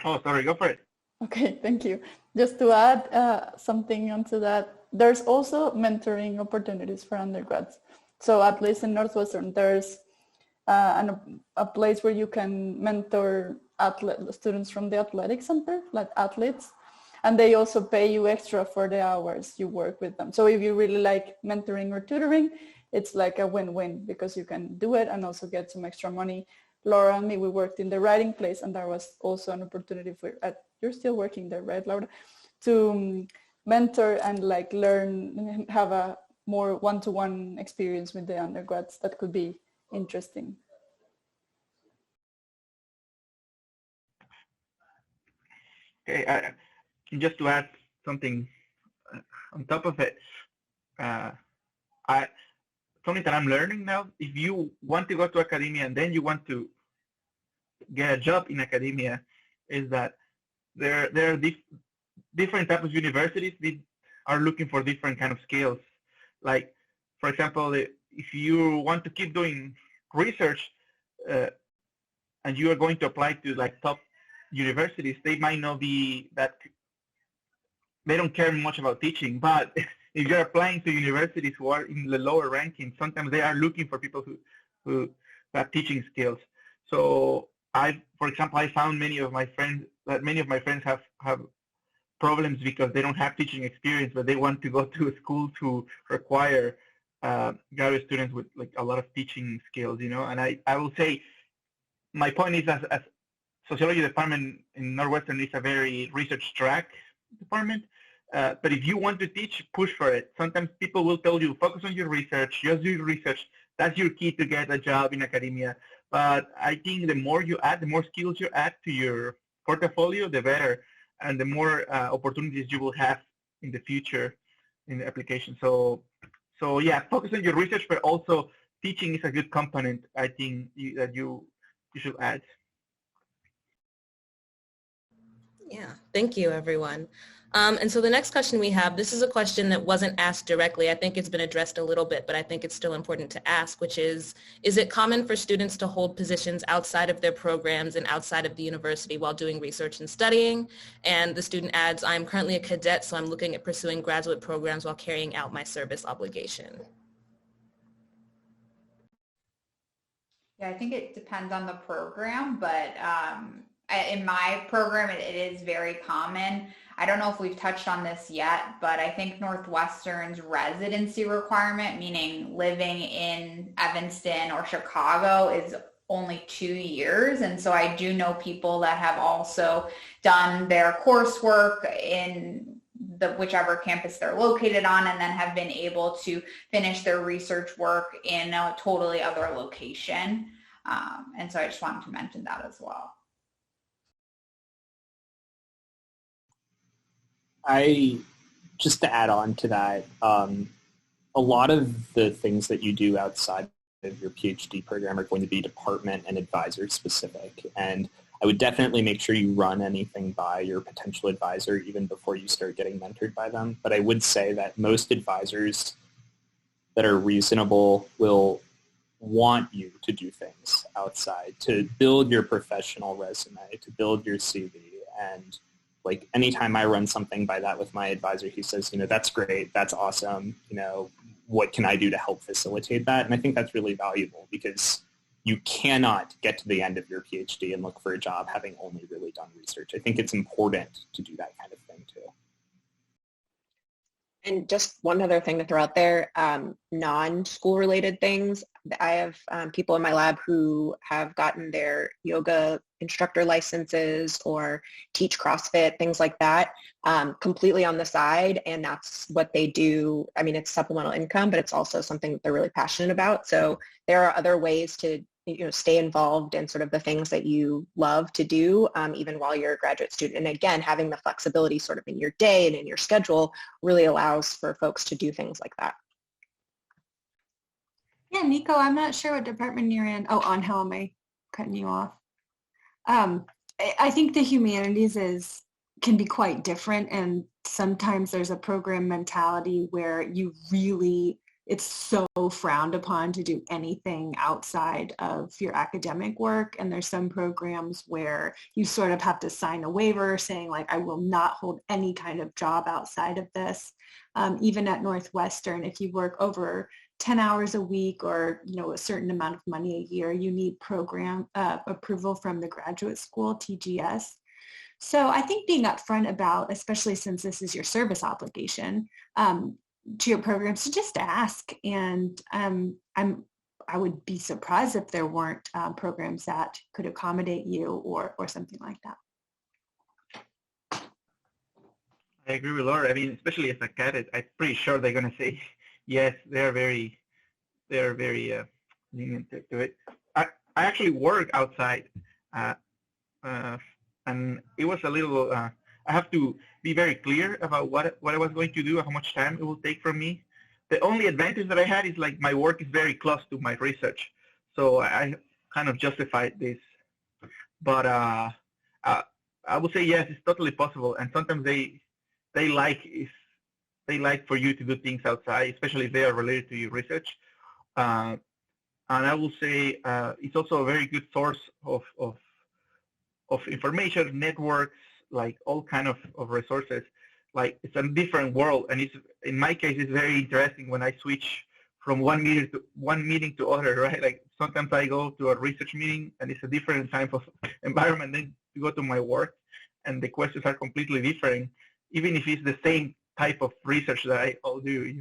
Oh, sorry, go for it. Okay, thank you. Just to add something onto that, there's also mentoring opportunities for undergrads. So at least in Northwestern, there's a place where you can mentor students from the athletic center, like athletes, and they also pay you extra for the hours you work with them. So if you really like mentoring or tutoring, it's like a win-win because you can do it and also get some extra money. Laura and me, we worked in the writing place, and there was also an opportunity for, you're still working there, right, Laura? To mentor and like learn, have a more one-to-one experience with the undergrads. That could be interesting. Okay, just to add something on top of it, something that I'm learning now, if you want to go to academia and then you want to get a job in academia, is that there are different types of universities that are looking for different kind of skills. Like, for example, if you want to keep doing research and you are going to apply to like top universities, they might not be that, they don't care much about teaching, but if you're applying to universities who are in the lower rankings, sometimes they are looking for people who have teaching skills. So for example, I found many of my friends have problems because they don't have teaching experience, but they want to go to a school to require graduate students with like a lot of teaching skills, and I will say, my point is, as sociology department in Northwestern is a very research track department, but if you want to teach, push for it. Sometimes people will tell you, focus on your research, just do your research, that's your key to get a job in academia. But I think the more you add, the more skills you add to your portfolio, the better, and the more opportunities you will have in the future in the application. So yeah, focus on your research, but also teaching is a good component, I think, that you should add. Yeah, thank you, everyone. And so the next question we have, this is a question that wasn't asked directly. I think it's been addressed a little bit, but I think it's still important to ask, which is it common for students to hold positions outside of their programs and outside of the university while doing research and studying? And the student adds, I'm currently a cadet, so I'm looking at pursuing graduate programs while carrying out my service obligation. Yeah, I think it depends on the program, but in my program, it is very common. I don't know if we've touched on this yet, but I think Northwestern's residency requirement, meaning living in Evanston or Chicago, is only 2 years. And so I do know people that have also done their coursework in whichever campus they're located on, and then have been able to finish their research work in a totally other location. And so I just wanted to mention that as well. Just to add on to that, a lot of the things that you do outside of your PhD program are going to be department and advisor specific. And I would definitely make sure you run anything by your potential advisor even before you start getting mentored by them. But I would say that most advisors that are reasonable will want you to do things outside, to build your professional resume, to build your CV. And like anytime I run something by that with my advisor, he says, that's great, that's awesome, what can I do to help facilitate that? And I think that's really valuable because you cannot get to the end of your PhD and look for a job having only really done research. I think it's important to do that kind of thing too. And just one other thing to throw out there, non-school related things. I have people in my lab who have gotten their yoga instructor licenses or teach CrossFit, things like that, completely on the side. And that's what they do. I mean, it's supplemental income, but it's also something that they're really passionate about. So there are other ways to stay involved in sort of the things that you love to do, even while you're a graduate student. And again, having the flexibility sort of in your day and in your schedule really allows for folks to do things like that. Yeah, Nico, I'm not sure what department you're in. Oh, on how am I cutting you off? I think the humanities can be quite different, and sometimes there's a program mentality where it's so frowned upon to do anything outside of your academic work. And there's some programs where you sort of have to sign a waiver saying like, I will not hold any kind of job outside of this. Even at Northwestern, if you work over 10 hours a week or, a certain amount of money a year, you need program approval from the graduate school, TGS. So I think being upfront about, especially since this is your service obligation, to your programs, to just ask. And I would be surprised if there weren't programs that could accommodate you or something like that. I agree with Laura. I mean, especially as a cadet, I'm pretty sure they're going to say yes. They're very lenient to it. I actually work outside, and it was a little. I have to be very clear about what I was going to do and how much time it will take from me. The only advantage that I had is like my work is very close to my research, so I kind of justified this. But I would say yes, it's totally possible, and sometimes they like for you to do things outside, especially if they are related to your research. And I will say it's also a very good source of information, networks, like all kind of resources. Like it's a different world, and it's, in my case, it's very interesting when I switch from one meeting to other, right? Like sometimes I go to a research meeting and it's a different type of environment, then to go to my work and the questions are completely different, even if it's the same type of research that I all do,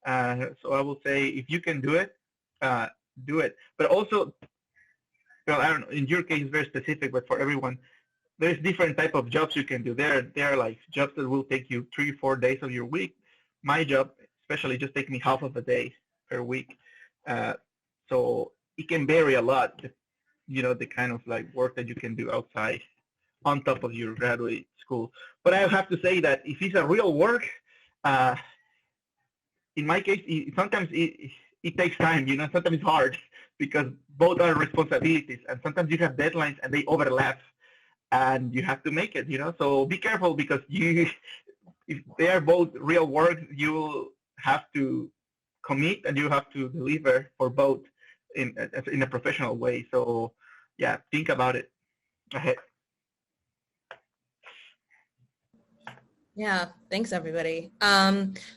so I will say if you can do it, do it. But also, well, I don't know, in your case it's very specific, but for everyone, there's different type of jobs you can do. There are like jobs that will take you 3-4 days of your week. My job, especially, just takes me half of a day per week. So it can vary a lot, the kind of like work that you can do outside on top of your graduate school. But I have to say that if it's a real work, in my case, sometimes it takes time, sometimes it's hard because both are responsibilities, and sometimes you have deadlines and they overlap and you have to make it, so be careful because if they are both real work, you have to commit and you have to deliver for both in a professional way. So yeah, think about it ahead. Yeah, thanks everybody.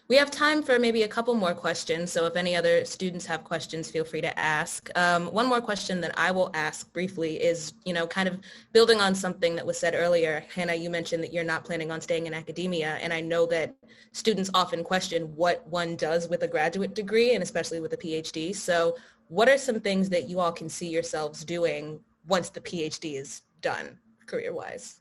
We have time for maybe a couple more questions, so if any other students have questions, feel free to ask. One more question that I will ask briefly is, kind of building on something that was said earlier. Hannah, you mentioned that you're not planning on staying in academia, and I know that students often question what one does with a graduate degree, and especially with a PhD. So what are some things that you all can see yourselves doing once the PhD is done, career-wise?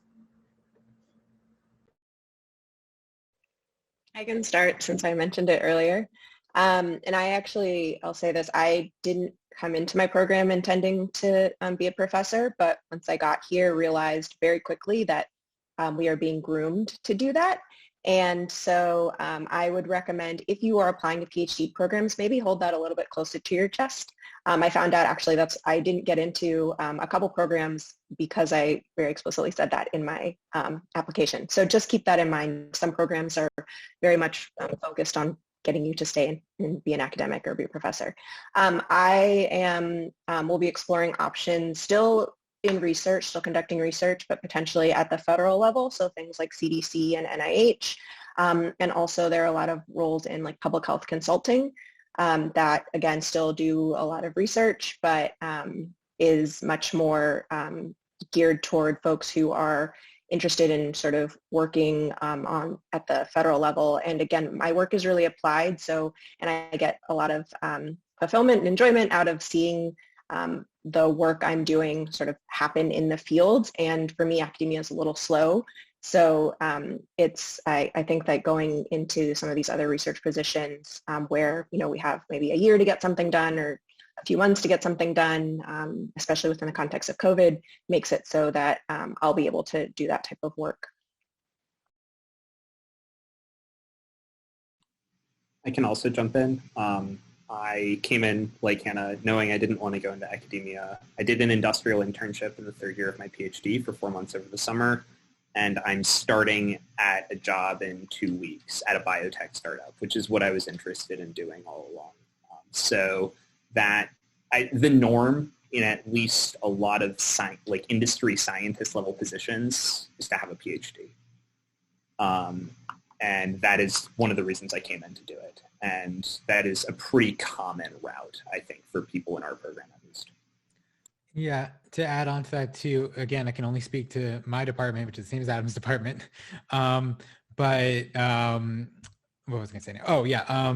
I can start since I mentioned it earlier. And I'll say this, I didn't come into my program intending to be a professor, but once I got here, realized very quickly that we are being groomed to do that. And so I would recommend if you are applying to PhD programs, maybe hold that a little bit closer to your chest. I found out actually I didn't get into a couple programs because I very explicitly said that in my application. So just keep that in mind. Some programs are very much focused on getting you to stay and be an academic or be a professor. We'll be exploring options still in research, still conducting research, but potentially at the federal level. So things like CDC and NIH. And also there are a lot of roles in like public health consulting that again still do a lot of research, but is much more geared toward folks who are interested in sort of working at the federal level. And again, my work is really applied. And I get a lot of fulfillment and enjoyment out of seeing the work I'm doing sort of happen in the field. And for me, academia is a little slow. So I think that going into some of these other research positions where, we have maybe a year to get something done or a few months to get something done, especially within the context of COVID, makes it so that I'll be able to do that type of work. I can also jump in. I came in, like Hannah, knowing I didn't want to go into academia. I did an industrial internship in the third year of my PhD for 4 months over the summer, and I'm starting at a job in 2 weeks at a biotech startup, which is what I was interested in doing all along. So the norm in at least a lot of industry scientist level positions is to have a PhD. And that is one of the reasons I came in to do it. And that is a pretty common route, I think, for people in our program at least. Yeah, to add on to that too, again, I can only speak to my department, which is the same as Adam's department. What was I going to say now? Oh yeah,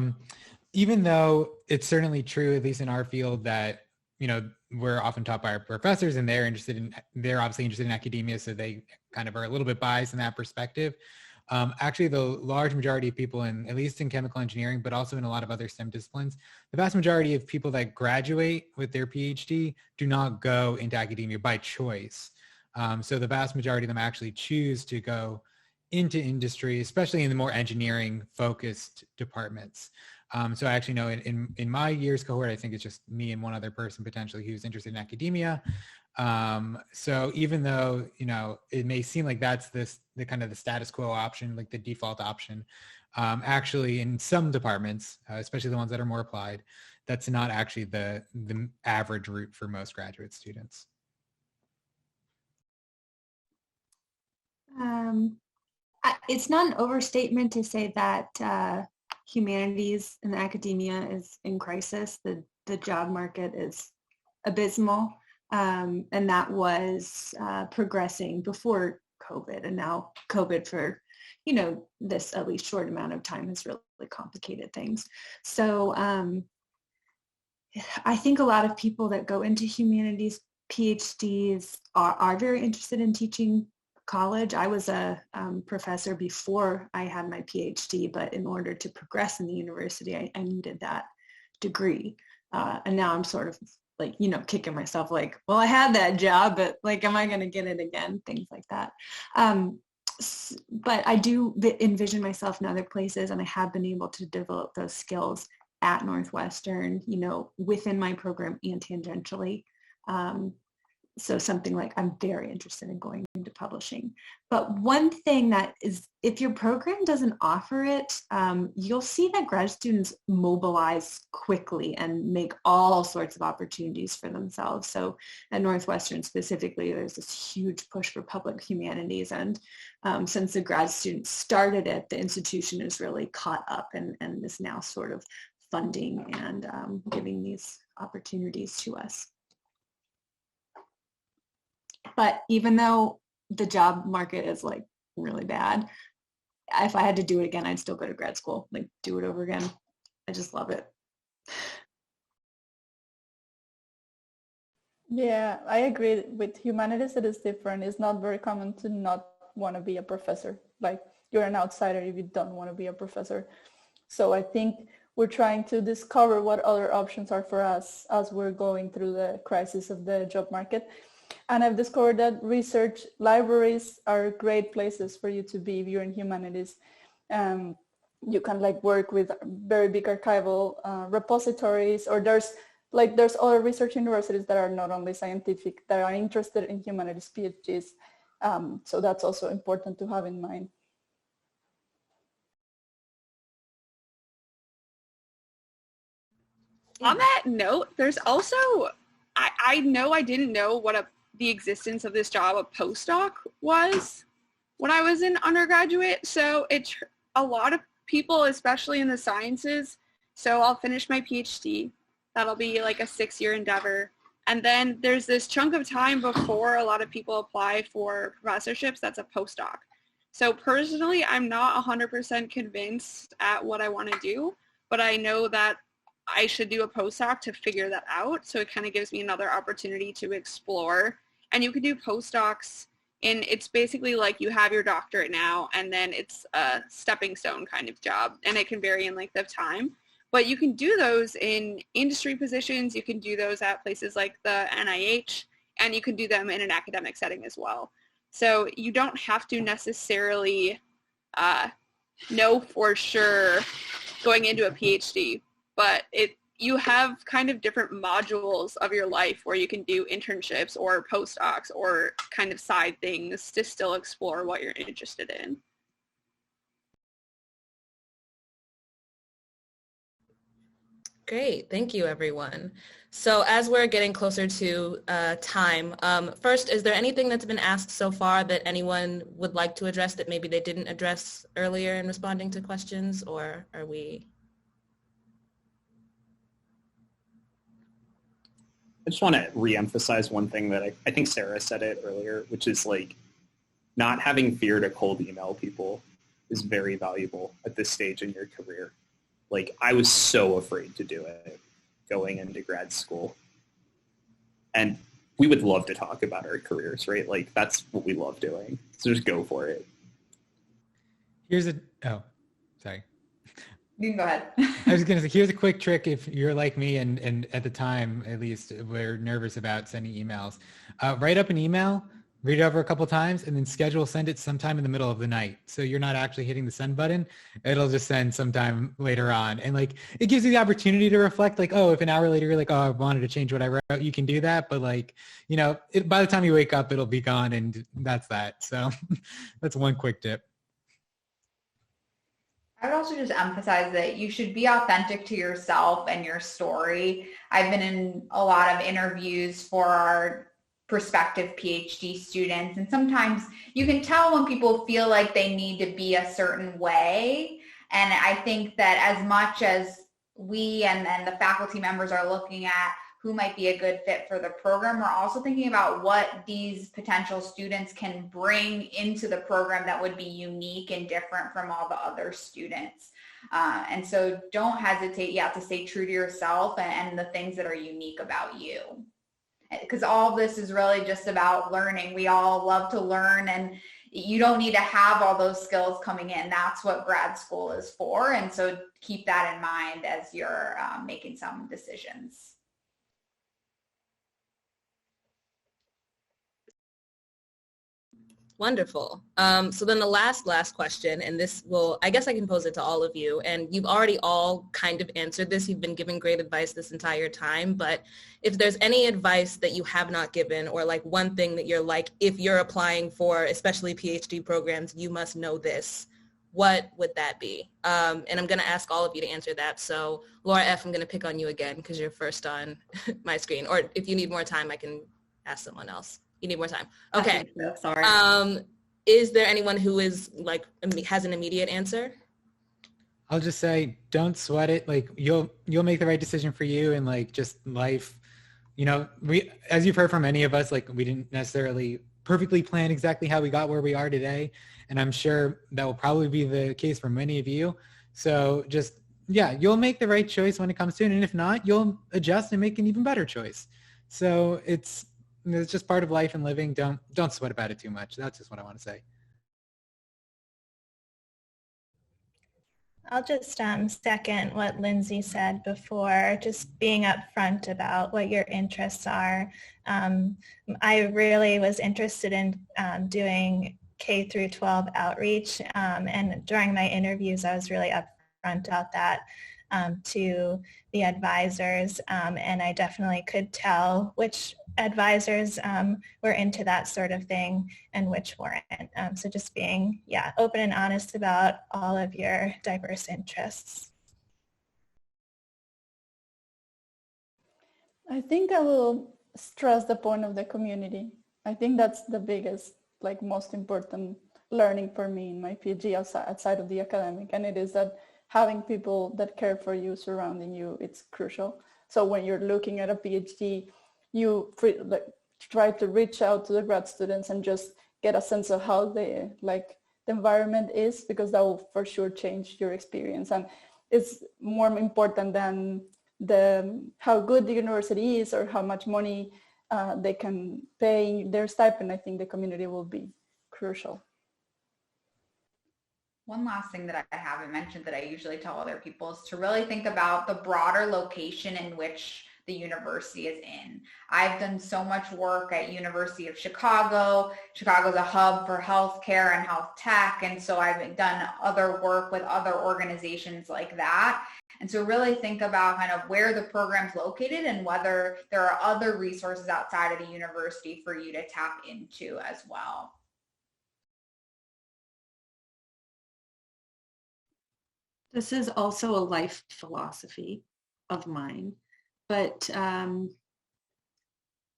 even though it's certainly true, at least in our field, that, we're often taught by our professors and they're obviously interested in academia, so they kind of are a little bit biased in that perspective. Actually, the large majority of people at least in chemical engineering, but also in a lot of other STEM disciplines, the vast majority of people that graduate with their PhD do not go into academia by choice. So the vast majority of them actually choose to go into industry, especially in the more engineering focused departments. So I actually know in my year's cohort, I think it's just me and one other person potentially who's interested in academia. So even though, it may seem like that's the kind of the status quo option, like the default option, actually in some departments, especially the ones that are more applied, that's not actually the average route for most graduate students. It's not an overstatement to say that humanities and academia is in crisis. The job market is abysmal. And that was progressing before COVID, and now COVID for, this at least short amount of time has really complicated things. So I think a lot of people that go into humanities PhDs are very interested in teaching college. I was a professor before I had my PhD, but in order to progress in the university, I needed that degree. And now I'm sort of kicking myself well, I had that job, but am I going to get it again? Things like that. but I do envision myself in other places, and I have been able to develop those skills at Northwestern, you know, within my program and tangentially. So something like, I'm very interested in going into publishing. But one thing that is, if your program doesn't offer it, you'll see that grad students mobilize quickly and make all sorts of opportunities for themselves. So at Northwestern specifically, there's this huge push for public humanities. And since the grad students started it, the institution is really caught up and is now sort of funding and giving these opportunities to us. But even though the job market is like really bad, if I had to do it again, I'd still go to grad school, like do it over again. I just love it. Yeah, I agree. With humanities, it is different. It's not very common to not want to be a professor. Like, you're an outsider if you don't want to be a professor. So I think we're trying to discover what other options are for us as we're going through the crisis of the job market. And I've discovered that research libraries are great places for you to be if you're in humanities. You can like work with very big archival repositories, or there's other research universities that are not only scientific, that are interested in humanities PhDs. So that's also important to have in mind. On that note, there's also, I know I didn't know what the existence of this job, a postdoc, was when I was an undergraduate. So it's a lot of people, especially in the sciences. So I'll finish my PhD. That'll be like a 6-year endeavor. And then there's this chunk of time before a lot of people apply for professorships that's a postdoc. So personally, I'm not 100% convinced at what I want to do, but I know that I should do a postdoc to figure that out. So it kind of gives me another opportunity to explore. And you can do postdocs in, it's basically like you have your doctorate now, and then it's a stepping stone kind of job, and it can vary in length of time. But you can do those in industry positions. You can do those at places like the NIH, and you can do them in an academic setting as well. So you don't have to necessarily know for sure going into a PhD, but you have kind of different modules of your life where you can do internships or postdocs or kind of side things to still explore what you're interested in. Great, thank you everyone. So as we're getting closer to time, first, is there anything that's been asked so far that anyone would like to address that maybe they didn't address earlier in responding to questions, or are we? I just want to reemphasize one thing that I think Sarah said it earlier, which is like not having fear to cold email people is very valuable at this stage in your career. Like, I was so afraid to do it going into grad school. And we would love to talk about our careers, right? Like, that's what we love doing. So just go for it. Oh, sorry. You can go ahead. I was going to say, here's a quick trick if you're like me and at the time, at least, we're nervous about sending emails. Write up an email, read it over a couple times, and then send it sometime in the middle of the night. So you're not actually hitting the send button. It'll just send sometime later on. And like, it gives you the opportunity to reflect, like, oh, if an hour later you're like, oh, I wanted to change what I wrote, you can do that. But like, you know, by the time you wake up, it'll be gone, and that's that. So that's one quick tip. I would also just emphasize that you should be authentic to yourself and your story. I've been in a lot of interviews for our prospective PhD students, and sometimes you can tell when people feel like they need to be a certain way. And I think that as much as we and the faculty members are looking at who might be a good fit for the program, we're also thinking about what these potential students can bring into the program that would be unique and different from all the other students. And so don't hesitate, to stay true to yourself and the things that are unique about you. Because all this is really just about learning. We all love to learn, and you don't need to have all those skills coming in. That's what grad school is for. And so keep that in mind as you're making some decisions. Wonderful. So then the last question, and this will, I guess I can pose it to all of you, and you've already all kind of answered this. You've been giving great advice this entire time, but if there's any advice that you have not given, or like one thing that you're like, if you're applying for, especially PhD programs, you must know this, what would that be? And I'm going to ask all of you to answer that. So Laura F., I'm going to pick on you again because you're first on my screen. Or if you need more time, I can ask someone else. You need more time. Okay. So. Sorry. Is there anyone who is like has an immediate answer? I'll just say, don't sweat it. Like you'll make the right decision for you, and like just life. You know, as you've heard from many of us, like we didn't necessarily perfectly plan exactly how we got where we are today, and I'm sure that will probably be the case for many of you. So just you'll make the right choice when it comes to it, and if not, you'll adjust and make an even better choice. So it's just part of life and living. Don't sweat about it too much. That's just what I want to say. I'll just second what Lindsay said before, just being upfront about what your interests are. I really was interested in doing K through 12 outreach, and during my interviews I was really upfront about that to the advisors, and I definitely could tell which advisors were into that sort of thing and which weren't. So just being open and honest about all of your diverse interests. I think I will stress the point of the community. I think that's the biggest, like most important learning for me in my PhD outside of the academic, and it is that having people that care for you surrounding you, it's crucial. So when you're looking at a PhD, you try to reach out to the grad students and just get a sense of how the environment is, because that will for sure change your experience. And it's more important than how good the university is or how much money they can pay their stipend. I think the community will be crucial. One last thing that I haven't mentioned that I usually tell other people is to really think about the broader location in which the university is in. I've done so much work at University of Chicago. Chicago's a hub for healthcare and health tech, and so I've done other work with other organizations like that. And so really think about kind of where the program's located and whether there are other resources outside of the university for you to tap into as well. This is also a life philosophy of mine, but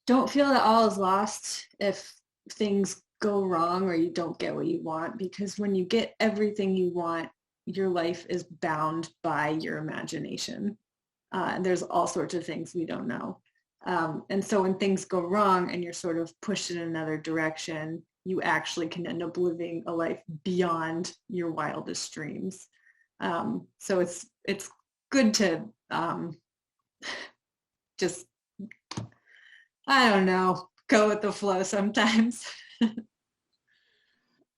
don't feel that all is lost if things go wrong or you don't get what you want, because when you get everything you want, your life is bound by your imagination. And there's all sorts of things we don't know. And so when things go wrong and you're sort of pushed in another direction, you actually can end up living a life beyond your wildest dreams. So it's good to just, I don't know, go with the flow sometimes.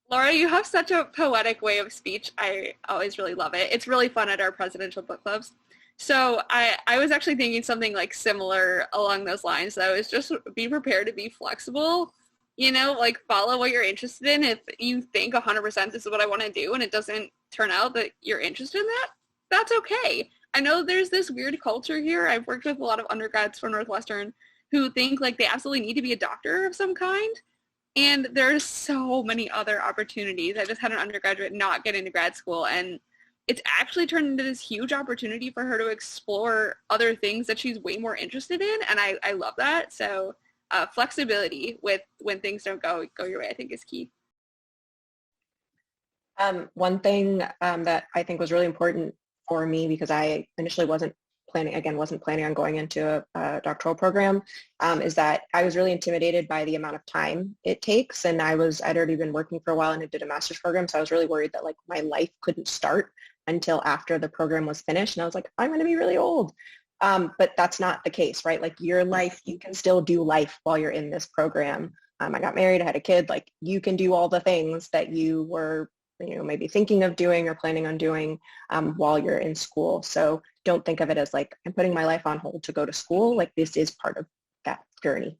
Laura, you have such a poetic way of speech. I always really love it. It's really fun at our presidential book clubs. So I was actually thinking something like similar along those lines. That was just be prepared to be flexible, like follow what you're interested in. If you think 100% this is what I want to do and it doesn't turn out that you're interested in that, that's okay. I know there's this weird culture here. I've worked with a lot of undergrads from Northwestern who think like they absolutely need to be a doctor of some kind. And there's so many other opportunities. I just had an undergraduate not get into grad school, and it's actually turned into this huge opportunity for her to explore other things that she's way more interested in. And I love that. So flexibility with when things don't go your way, I think is key. One thing that I think was really important for me, because I initially wasn't planning on going into a doctoral program, is that I was really intimidated by the amount of time it takes. And I'd already been working for a while and I did a master's program. So I was really worried that like my life couldn't start until after the program was finished. And I was like, I'm going to be really old. But that's not the case, right? Like your life, you can still do life while you're in this program. I got married, I had a kid, like you can do all the things that you were maybe thinking of doing or planning on doing while you're in school. So don't think of it as like, I'm putting my life on hold to go to school. Like this is part of that journey.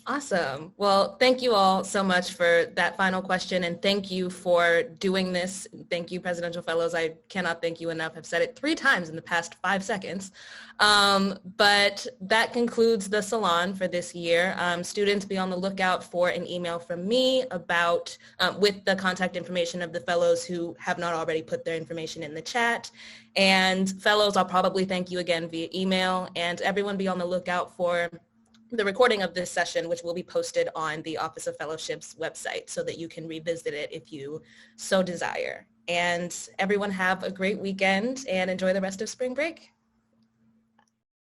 Awesome. Well, thank you all so much for that final question, and thank you for doing this. Thank you, Presidential Fellows. I cannot thank you enough. I've said it 3 times in the past 5 seconds. But that concludes the salon for this year. Students, be on the lookout for an email from me about with the contact information of the fellows who have not already put their information in the chat. And fellows, I'll probably thank you again via email, and everyone be on the lookout for the recording of this session, which will be posted on the Office of Fellowships website so that you can revisit it if you so desire. And everyone have a great weekend and enjoy the rest of spring break.